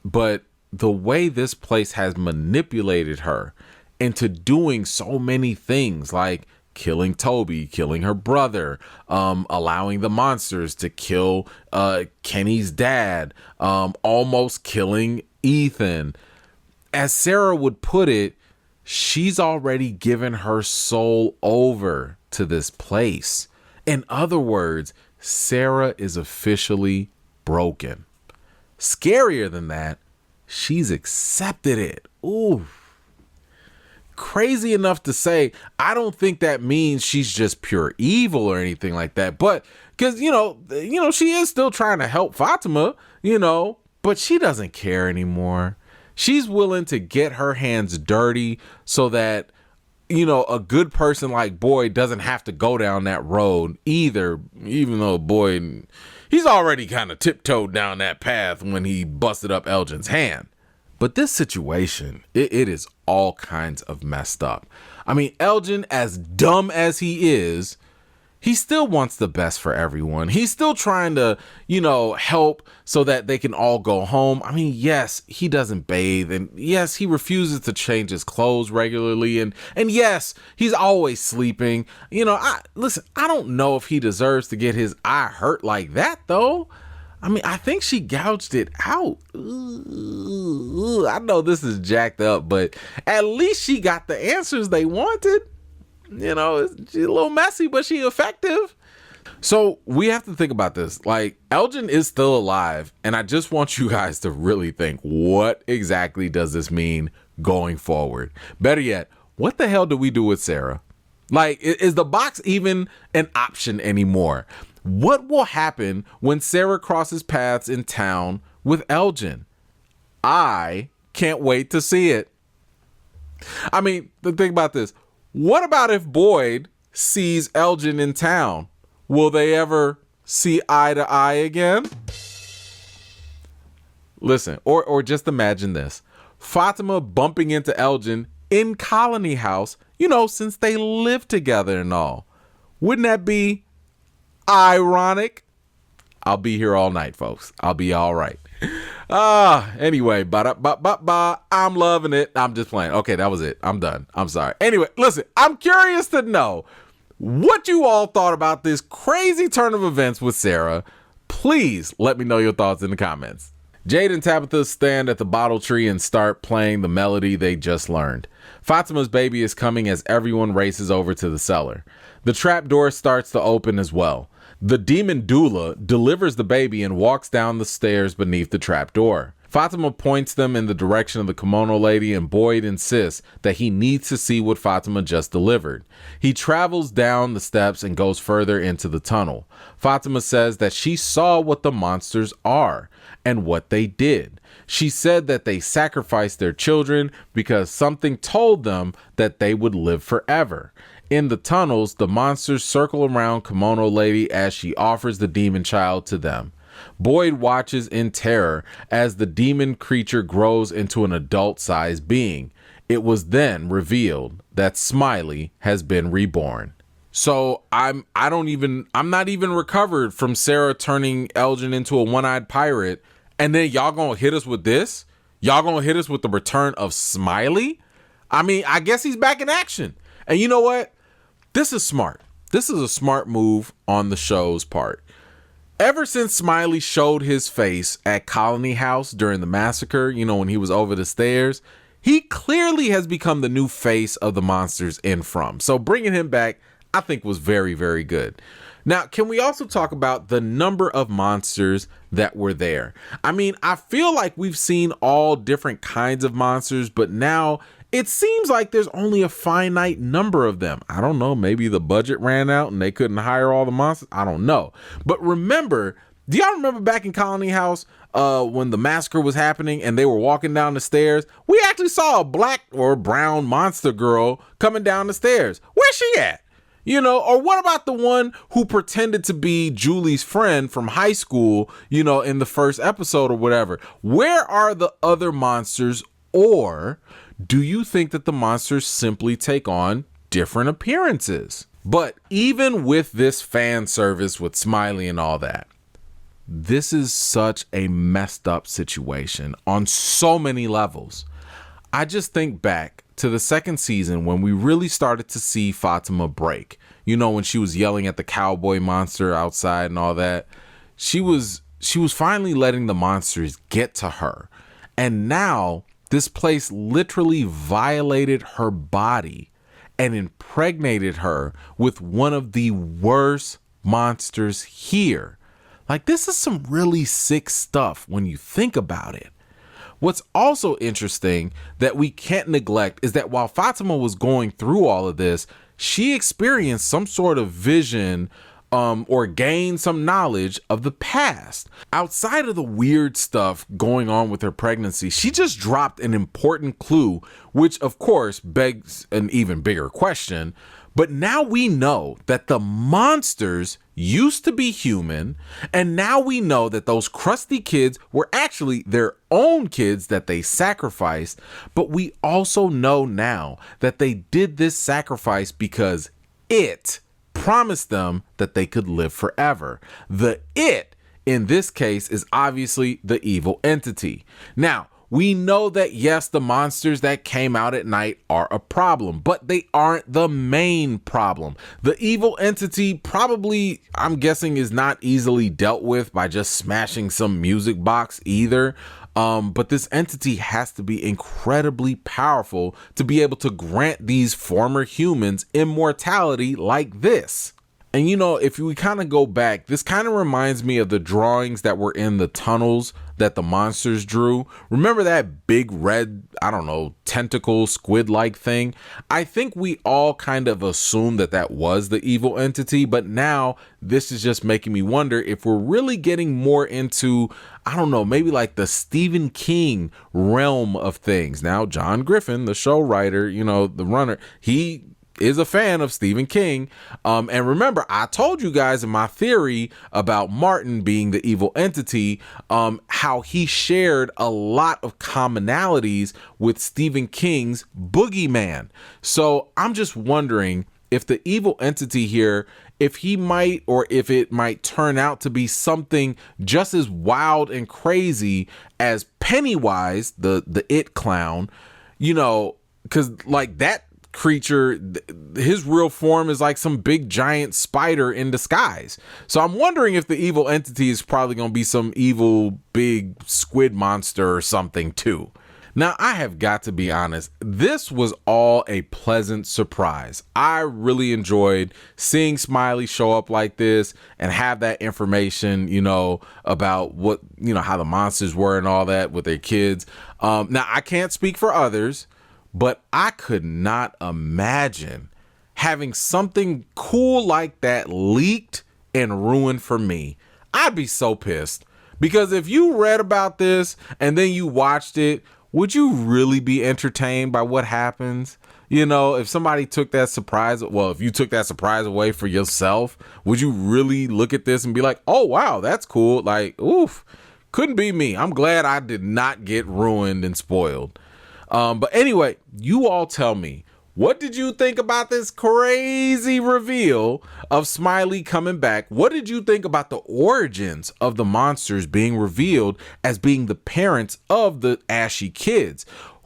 but the way this place has manipulated her into doing so many things, like killing Toby, killing her brother, allowing the monsters to kill Kenny's dad, almost killing Ethan. As Sarah would put it, she's already given her soul over to this place. In other words, Sarah is officially broken. Scarier than that, she's accepted it. Ooh. Crazy enough to say, I don't think that means she's just pure evil or anything like that. But because, you know, she is still trying to help Fatima, but she doesn't care anymore. She's willing to get her hands dirty so that, a good person like Boyd doesn't have to go down that road either, even though Boyd, he's already kind of tiptoed down that path when he busted up Elgin's hand. But this situation, it is all kinds of messed up. I mean, Elgin, as dumb as he is, he still wants the best for everyone. He's still trying to, help so that they can all go home. I mean, yes, he doesn't bathe, and yes, he refuses to change his clothes regularly, and yes, he's always sleeping. I don't know if he deserves to get his eye hurt like that, though. I mean, I think she gouged it out. Ooh, I know this is jacked up, but at least she got the answers they wanted. She's a little messy, but she's effective. So we have to think about this. Like, Elgin is still alive, and I just want you guys to really think, what exactly does this mean going forward? Better yet, what the hell do we do with Sarah? Like, is the box even an option anymore? What will happen when Sarah crosses paths in town with Elgin? I can't wait to see it. I mean, think about this. What about if Boyd sees Elgin in town? Will they ever see eye to eye again? Listen, or just imagine this. Fatima bumping into Elgin in Colony House, since they live together and all. Wouldn't that be ironic? I'll be here all night, folks. I'll be all right. Anyway, I'm loving it. I'm just playing. Okay, that was it. I'm done. I'm sorry. Anyway, listen, I'm curious to know what you all thought about this crazy turn of events with Sarah. Please let me know your thoughts in the comments. Jade and Tabitha stand at the bottle tree and start playing the melody they just learned. Fatima's baby is coming as everyone races over to the cellar. The trap door starts to open as well. The demon doula delivers the baby and walks down the stairs beneath the trap door. Fatima points them in the direction of the kimono lady, and Boyd insists that he needs to see what Fatima just delivered. He travels down the steps and goes further into the tunnel. Fatima says that she saw what the monsters are and what they did. She said that they sacrificed their children because something told them that they would live forever. In the tunnels, the monsters circle around Kimono Lady as she offers the demon child to them. Boyd watches in terror as the demon creature grows into an adult-sized being. It was then revealed that Smiley has been reborn. So I'm not even recovered from Sarah turning Elgin into a one-eyed pirate, and then y'all gonna hit us with this? Y'all gonna hit us with the return of Smiley? I mean, I guess he's back in action. And you know what? This is smart. This is a smart move on the show's part. Ever since Smiley showed his face at Colony House during the massacre, when he was over the stairs, he clearly has become the new face of the monsters in From. So bringing him back, I think, was very, very good. Now, can we also talk about the number of monsters that were there? I mean, I feel like we've seen all different kinds of monsters, but now it seems like there's only a finite number of them. I don't know. Maybe the budget ran out and they couldn't hire all the monsters. I don't know. But remember, do y'all remember back in Colony House when the massacre was happening and they were walking down the stairs? We actually saw a black or brown monster girl coming down the stairs. Where's she at? Or what about the one who pretended to be Julie's friend from high school, in the first episode or whatever? Where are the other monsters? Or do you think that the monsters simply take on different appearances? But even with this fan service with Smiley and all that, this is such a messed up situation on so many levels. I just think back to the second season when we really started to see Fatima break. When she was yelling at the cowboy monster outside and all that. She was finally letting the monsters get to her. And now this place literally violated her body and impregnated her with one of the worst monsters here. Like, this is some really sick stuff when you think about it. What's also interesting that we can't neglect is that while Fatima was going through all of this, she experienced some sort of vision or gained some knowledge of the past. Outside of the weird stuff going on with her pregnancy, she just dropped an important clue, which of course begs an even bigger question. But now we know that the monsters used to be human, and now we know that those crusty kids were actually their own kids that they sacrificed. But we also know now that they did this sacrifice because it promised them that they could live forever. The it in this case is obviously the evil entity. Now, we know that, yes, the monsters that came out at night are a problem, but they aren't the main problem. The evil entity probably, I'm guessing, is not easily dealt with by just smashing some music box either. But this entity has to be incredibly powerful to be able to grant these former humans immortality like this. And if we kind of go back, this kind of reminds me of the drawings that were in the tunnels that the monsters drew. Remember that big red, tentacle squid-like thing? I think we all kind of assumed that was the evil entity, but now this is just making me wonder if we're really getting more into, maybe like the Stephen King realm of things. Now, John Griffin, the show writer, the runner, he is a fan of Stephen King. And remember, I told you guys in my theory about Martin being the evil entity, how he shared a lot of commonalities with Stephen King's Boogeyman. So I'm just wondering if the evil entity here, if he might, or if it might turn out to be something just as wild and crazy as Pennywise, the it clown, because like that creature, his real form is like some big giant spider in disguise. So I'm wondering if the evil entity is probably going to be some evil big squid monster or something too. Now, I have got to be honest, this was all a pleasant surprise. I really enjoyed seeing Smiley show up like this and have that information, about what, how the monsters were and all that with their kids. Now, I can't speak for others, but I could not imagine having something cool like that leaked and ruined for me. I'd be so pissed, because if you read about this and then you watched it, would you really be entertained by what happens? You know, if somebody took that surprise, well, if you took that surprise away for yourself, would you really look at this and be like, oh, wow, that's cool. Like, oof, couldn't be me. I'm glad I did not get ruined and spoiled. But anyway, you all tell me, what did you think about this crazy reveal of Smiley coming back? What did you think about the origins of the monsters being revealed as being the parents of the Ashy kids?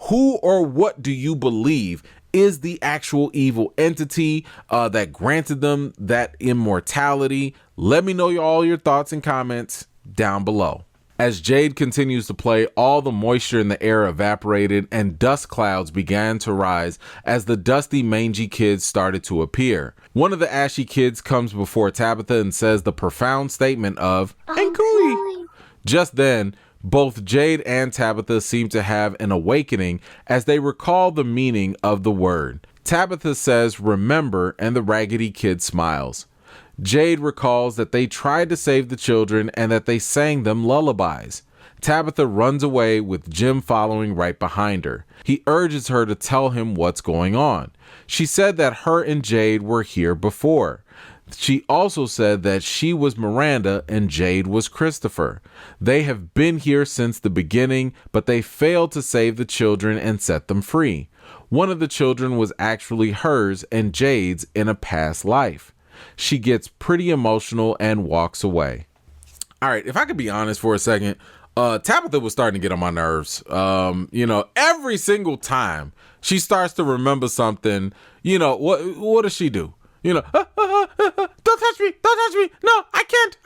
Who or what do you believe is the actual evil entity that granted them that immortality? Let me know all your thoughts and comments down below. As Jade continues to play, all the moisture in the air evaporated and dust clouds began to rise as the dusty, mangy kids started to appear. One of the Ashy kids comes before Tabitha and says the profound statement of, "Ankui." Just then, both Jade and Tabitha seem to have an awakening as they recall the meaning of the word. Tabitha says, "Remember," and the Raggedy Kid smiles. Jade recalls that they tried to save the children and that they sang them lullabies. Tabitha runs away with Jim following right behind her. He urges her to tell him what's going on. She said that her and Jade were here before. She also said that she was Miranda and Jade was Christopher. They have been here since the beginning, but they failed to save the children and set them free. One of the children was actually hers and Jade's in a past life. She gets pretty emotional and walks away. All right, if I could be honest for a second, Tabitha was starting to get on my nerves. Every single time she starts to remember something, what does she do? Don't touch me, no, I can't.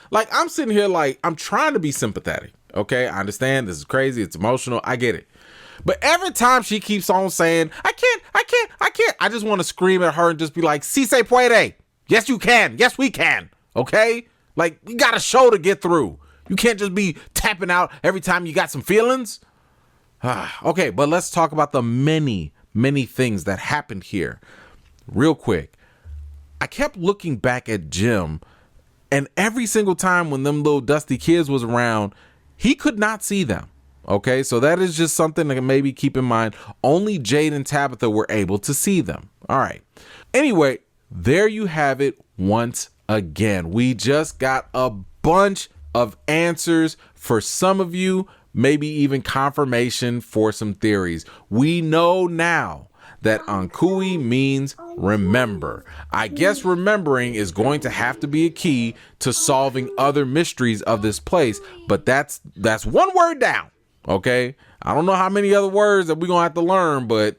Like, I'm sitting here like, I'm trying to be sympathetic, okay? I understand this is crazy, it's emotional, I get it. But every time she keeps on saying, I can't, I just want to scream at her and just be like, si se puede. Yes, you can. Yes, we can. Okay? Like, we got a show to get through. You can't just be tapping out every time you got some feelings. Okay, but let's talk about the many, many things that happened here. Real quick. I kept looking back at Jim, and every single time when them little dusty kids was around, he could not see them. Okay, so that is just something to maybe keep in mind. Only Jade and Tabitha were able to see them. All right. Anyway, there you have it once again. We just got a bunch of answers for some of you, maybe even confirmation for some theories. We know now that Ankui means remember. I guess remembering is going to have to be a key to solving other mysteries of this place, but that's one word down. Okay, I don't know how many other words that we're going to have to learn, but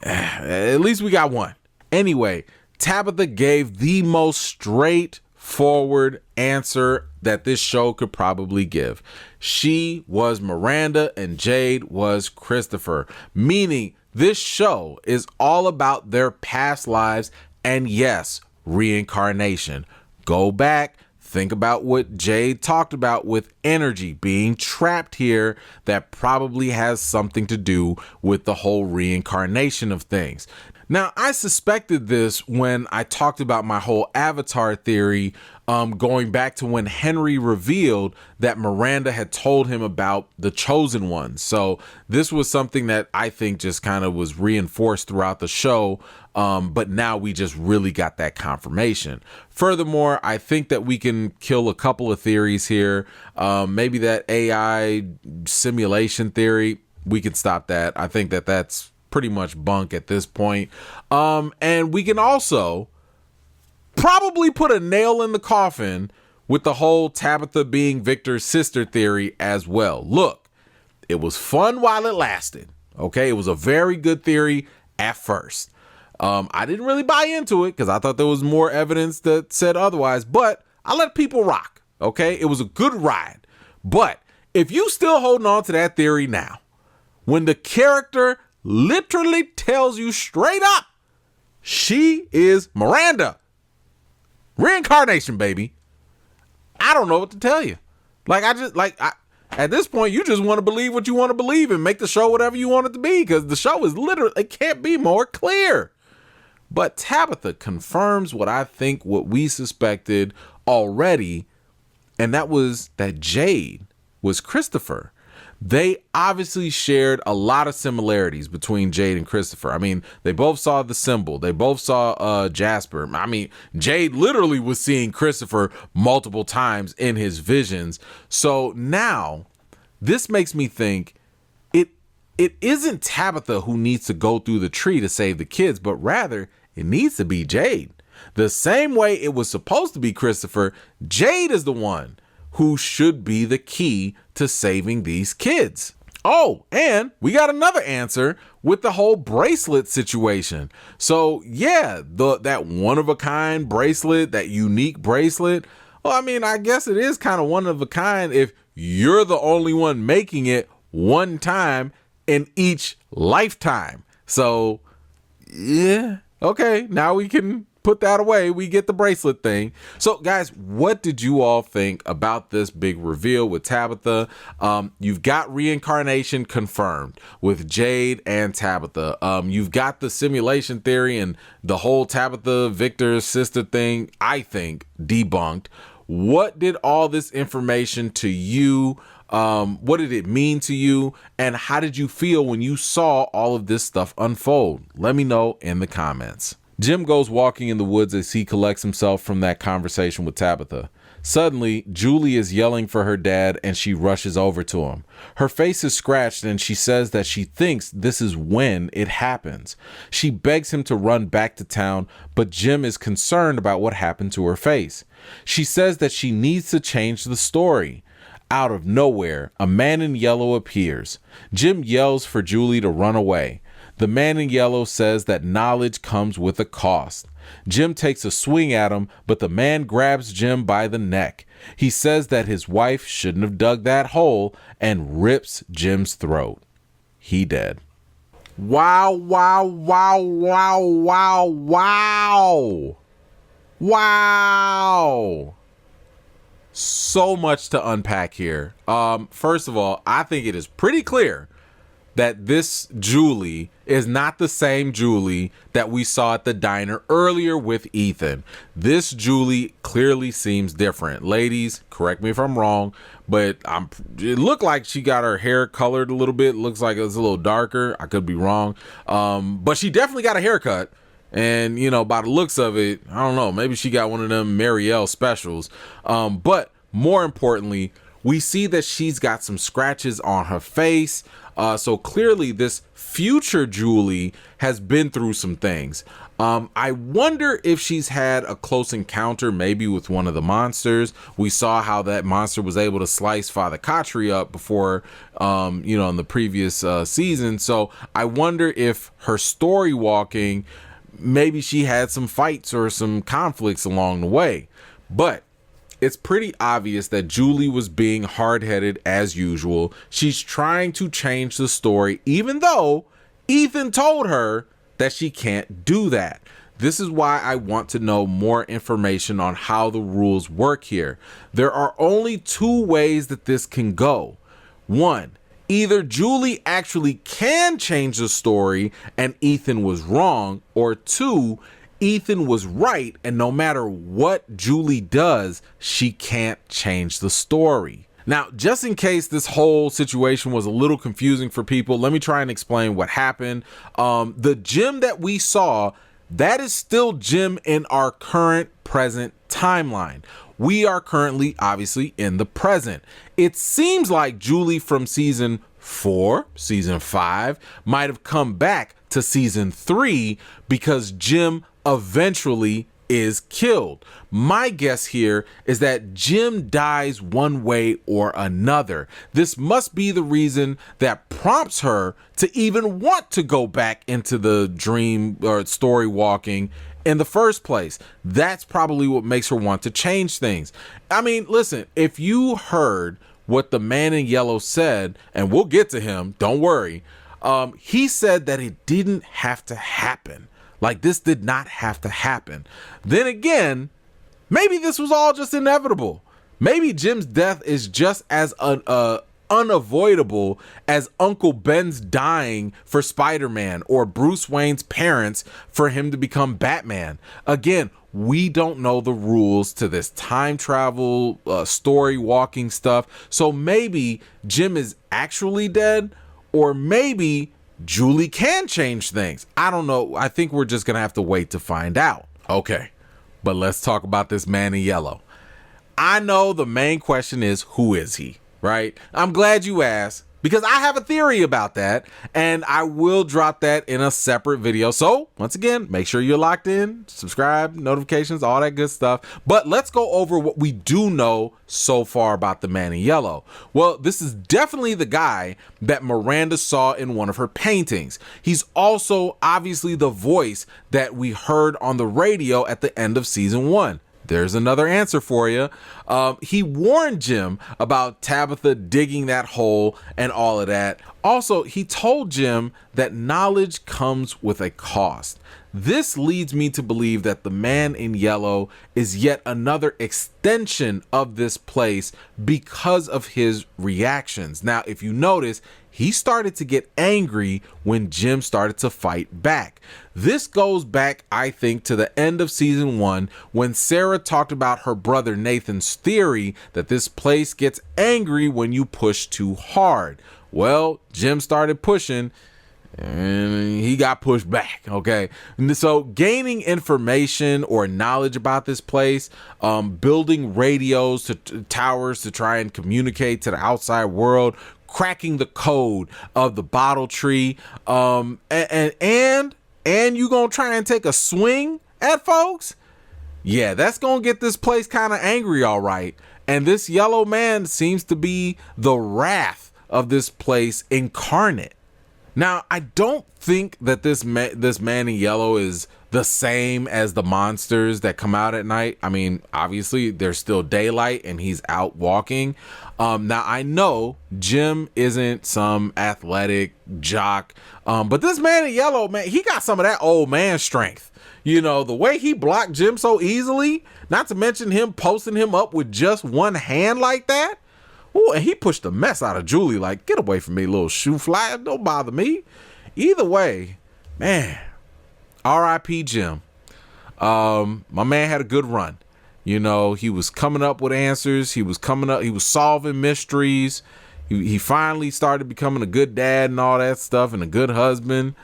at least we got one. Anyway, Tabitha gave the most straightforward answer that this show could probably give. She was Miranda and Jade was Christopher, meaning this show is all about their past lives and, yes, reincarnation. Go back. Think about what Jade talked about with energy being trapped here that probably has something to do with the whole reincarnation of things. Now, I suspected this when I talked about my whole Avatar theory, going back to when Henry revealed that Miranda had told him about the Chosen Ones. So this was something that I think just kind of was reinforced throughout the show. But now we just really got that confirmation. Furthermore, I think that we can kill a couple of theories here. Maybe that AI simulation theory, we can stop that. I think that that's pretty much bunk at this point. And we can also probably put a nail in the coffin with the whole Tabitha being Victor's sister theory as well. Look, it was fun while it lasted. Okay, it was a very good theory at first. I didn't really buy into it because I thought there was more evidence that said otherwise, but I let people rock. Okay, it was a good ride. But if you still holding on to that theory now, when the character literally tells you straight up, she is Miranda. Reincarnation, baby. I don't know what to tell you. At this point, you just want to believe what you want to believe and make the show whatever you want it to be, because the show is literally, it can't be more clear. But Tabitha confirms what we suspected already, and that was that Jade was Christopher. they obviously shared a lot of similarities between Jade and Christopher. I mean, they both saw the symbol. They both saw Jasper. I mean, Jade literally was seeing Christopher multiple times in his visions. So now this makes me think it isn't Tabitha who needs to go through the tree to save the kids, but rather it needs to be Jade. The same way it was supposed to be Christopher, Jade is the one who should be the key to saving these kids. Oh, and we got another answer with the whole bracelet situation. So yeah, that one-of-a-kind bracelet, that unique bracelet, well, I mean, I guess it is kind of one of a kind if you're the only one making it one time in each lifetime. So yeah, okay, now we can put that away. We get the bracelet thing. So guys, what did you all think about this big reveal with Tabitha? You've got reincarnation confirmed with Jade and Tabitha. You've got the simulation theory and the whole Tabitha Victor sister thing, I think, debunked. What did all this information to you? What did it mean to you? And how did you feel when you saw all of this stuff unfold? Let me know in the comments. Jim goes walking in the woods as he collects himself from that conversation with Tabitha. Suddenly, Julie is yelling for her dad and she rushes over to him. Her face is scratched and she says that she thinks this is when it happens. She begs him to run back to town, but Jim is concerned about what happened to her face. She says that she needs to change the story. Out of nowhere, a man in yellow appears. Jim yells for Julie to run away. The man in yellow says that knowledge comes with a cost. Jim takes a swing at him, but the man grabs Jim by the neck. He says that his wife shouldn't have dug that hole and rips Jim's throat. He dead. Wow, wow, wow, wow, wow, wow. Wow. So much to unpack here. First of all, I think it is pretty clear that this Julie is not the same Julie that we saw at the diner earlier with Ethan. This Julie clearly seems different. Ladies, correct me if I'm wrong, but it looked like she got her hair colored a little bit. Looks like it was a little darker. I could be wrong. But she definitely got a haircut. And, you know, by the looks of it, I don't know, maybe she got one of them Marielle specials. But more importantly, we see that she's got some scratches on her face. So clearly this future Julie has been through some things. I wonder if she's had a close encounter maybe with one of the monsters. We saw how that monster was able to slice Father Khatri up before, you know, in the previous season. So I wonder if her story walking, maybe she had some fights or some conflicts along the way. But it's pretty obvious that Julie was being hard-headed as usual. She's trying to change the story, even though Ethan told her that she can't do that. This is why I want to know more information on how the rules work here. There are only two ways that this can go. One, either Julie actually can change the story and Ethan was wrong, or two, Ethan was right, and no matter what Julie does, she can't change the story. Now, just in case this whole situation was a little confusing for people, let me try and explain what happened. The Jim that we saw, that is still Jim in our current present timeline. We are currently, obviously, in the present. It seems like Julie from season 4, season 5, might have come back to season 3 because Jim eventually is killed. My guess here is that Jim dies one way or another. This must be the reason that prompts her to even want to go back into the dream or story walking in the first place. That's probably what makes her want to change things. I mean, listen, if you heard what the man in yellow said, and we'll get to him, don't worry, he said that it didn't have to happen. Like, this did not have to happen. Then again, maybe this was all just inevitable. Maybe Jim's death is just as unavoidable as Uncle Ben's dying for Spider-Man or Bruce Wayne's parents for him to become Batman. Again, we don't know the rules to this time travel, story walking stuff. So maybe Jim is actually dead, or maybe Julie can change things. I don't know. I think we're just going to have to wait to find out. Okay, but let's talk about this man in yellow. I know the main question is, who is he, right? I'm glad you asked, because I have a theory about that, and I will drop that in a separate video. So once again, make sure you're locked in, subscribe, notifications, all that good stuff. But let's go over what we do know so far about the man in yellow. Well, this is definitely the guy that Miranda saw in one of her paintings. He's also obviously the voice that we heard on the radio at the end of season 1. There's another answer for you. He warned Jim about Tabitha digging that hole and all of that. Also, he told Jim that knowledge comes with a cost. This leads me to believe that the man in yellow is yet another extension of this place because of his reactions. Now, if you notice, he started to get angry when Jim started to fight back. This goes back, I think, to the end of season 1 when Sarah talked about her brother Nathan's theory that this place gets angry when you push too hard. Well, Jim started pushing and he got pushed back. Okay, so gaining information or knowledge about this place, building radios to towers to try and communicate to the outside world, cracking the code of the bottle tree, and you gonna try and take a swing at folks? Yeah, that's gonna get this place kind of angry, all right. And this yellow man seems to be the wrath of this place incarnate. Now, I don't think that this man in yellow is the same as the monsters that come out at night. I mean, obviously, there's still daylight and he's out walking. Now, I know Jim isn't some athletic jock, but this man in yellow, man, he got some of that old man strength. You know, the way he blocked Jim so easily, not to mention him posting him up with just one hand like that. Oh, and he pushed the mess out of Julie, like, get away from me, little shoe fly. Don't bother me. Either way, man, R.I.P. Jim. My man had a good run. You know, he was coming up with answers. He was solving mysteries. He finally started becoming a good dad and all that stuff and a good husband.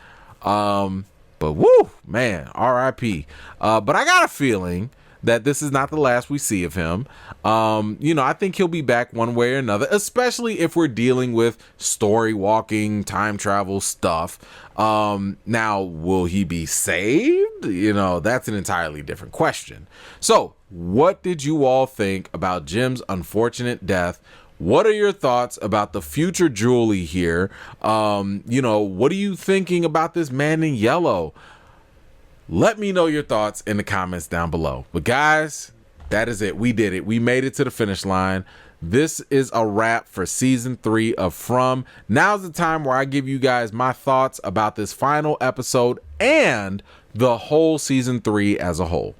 But woo, man, R.I.P. But I got a feeling that this is not the last we see of him. You know, I think he'll be back one way or another, especially if we're dealing with story walking, time travel stuff. Now, will he be saved? You know, that's an entirely different question. So, what did you all think about Jim's unfortunate death? What are your thoughts about the future Julie here? You know, what are you thinking about this man in yellow? Let me know your thoughts in the comments down below. But guys, that is it. We did it. We made it to the finish line. This is a wrap for season 3 of From. Now's the time where I give you guys my thoughts about this final episode and the whole season 3 as a whole.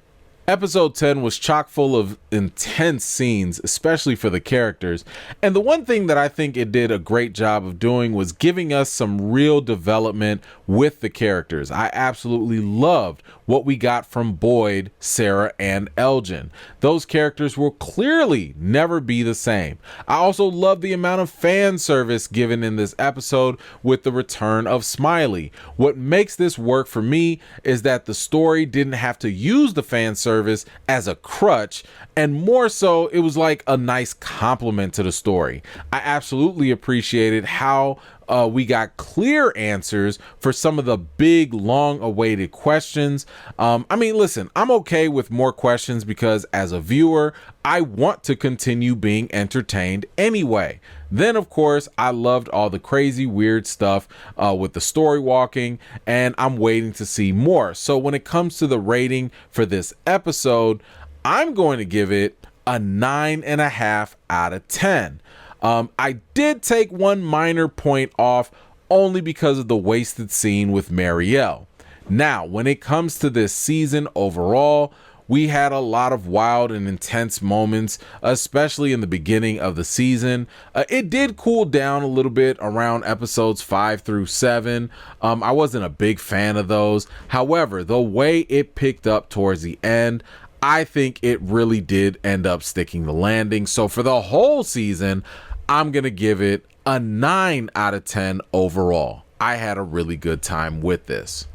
Episode 10 was chock full of intense scenes, especially for the characters. And the one thing that I think it did a great job of doing was giving us some real development with the characters. I absolutely loved what we got from Boyd, Sarah, and Elgin. Those characters will clearly never be the same. I also love the amount of fan service given in this episode with the return of Smiley. What makes this work for me is that the story didn't have to use the fan service as a crutch, and more so it was like a nice compliment to the story. I absolutely appreciated how we got clear answers for some of the big, long-awaited questions. I mean, listen, I'm okay with more questions because as a viewer, I want to continue being entertained anyway. Then, of course, I loved all the crazy, weird stuff with the story walking, and I'm waiting to see more. So when it comes to the rating for this episode, I'm going to give it a 9.5 out of 10. I did take one minor point off only because of the wasted scene with Marielle. Now, when it comes to this season overall, We had a lot of wild and intense moments, especially in the beginning of the season. It did cool down a little bit around episodes 5 through 7. I wasn't a big fan of those. However, the way it picked up towards the end, I think it really did end up sticking the landing. So for the whole season, I'm going to give it a 9 out of 10 overall. I had a really good time with this.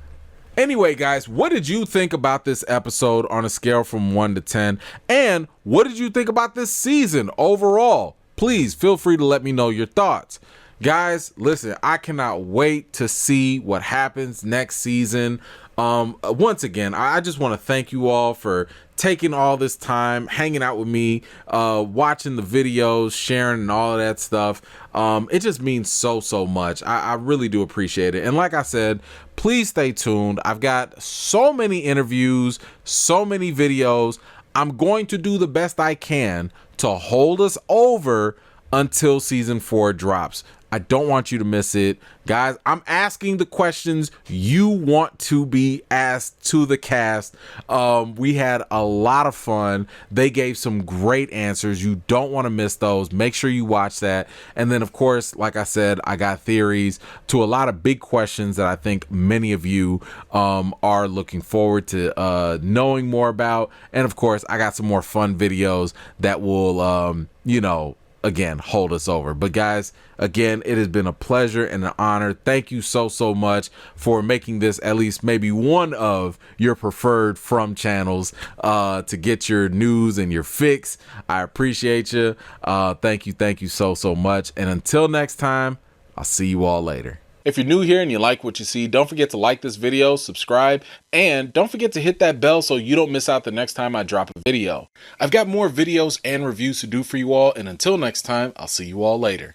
Anyway, guys, what did you think about this episode on a scale from 1 to 10? And what did you think about this season overall? Please feel free to let me know your thoughts. Guys, listen, I cannot wait to see what happens next season. Once again, I just want to thank you all for taking all this time, hanging out with me, watching the videos, sharing and all of that stuff. It just means so much. I really do appreciate it. And like I said, please stay tuned. I've got so many interviews, so many videos. I'm going to do the best I can to hold us over until season 4 drops. I don't want you to miss it. Guys, I'm asking the questions you want to be asked to the cast. We had a lot of fun. They gave some great answers. You don't want to miss those. Make sure you watch that. And then, of course, like I said, I got theories to a lot of big questions that I think many of you are looking forward to knowing more about. And, of course, I got some more fun videos that will, again, hold us over. But guys, again, it has been a pleasure and an honor. Thank you so much for making this at least maybe one of your preferred From channels to get your news and your fix. I appreciate you. Thank you so much. And until next time, I'll see you all later. If you're new here and you like what you see, don't forget to like this video, subscribe, and don't forget to hit that bell so you don't miss out the next time I drop a video. I've got more videos and reviews to do for you all, and until next time, I'll see you all later.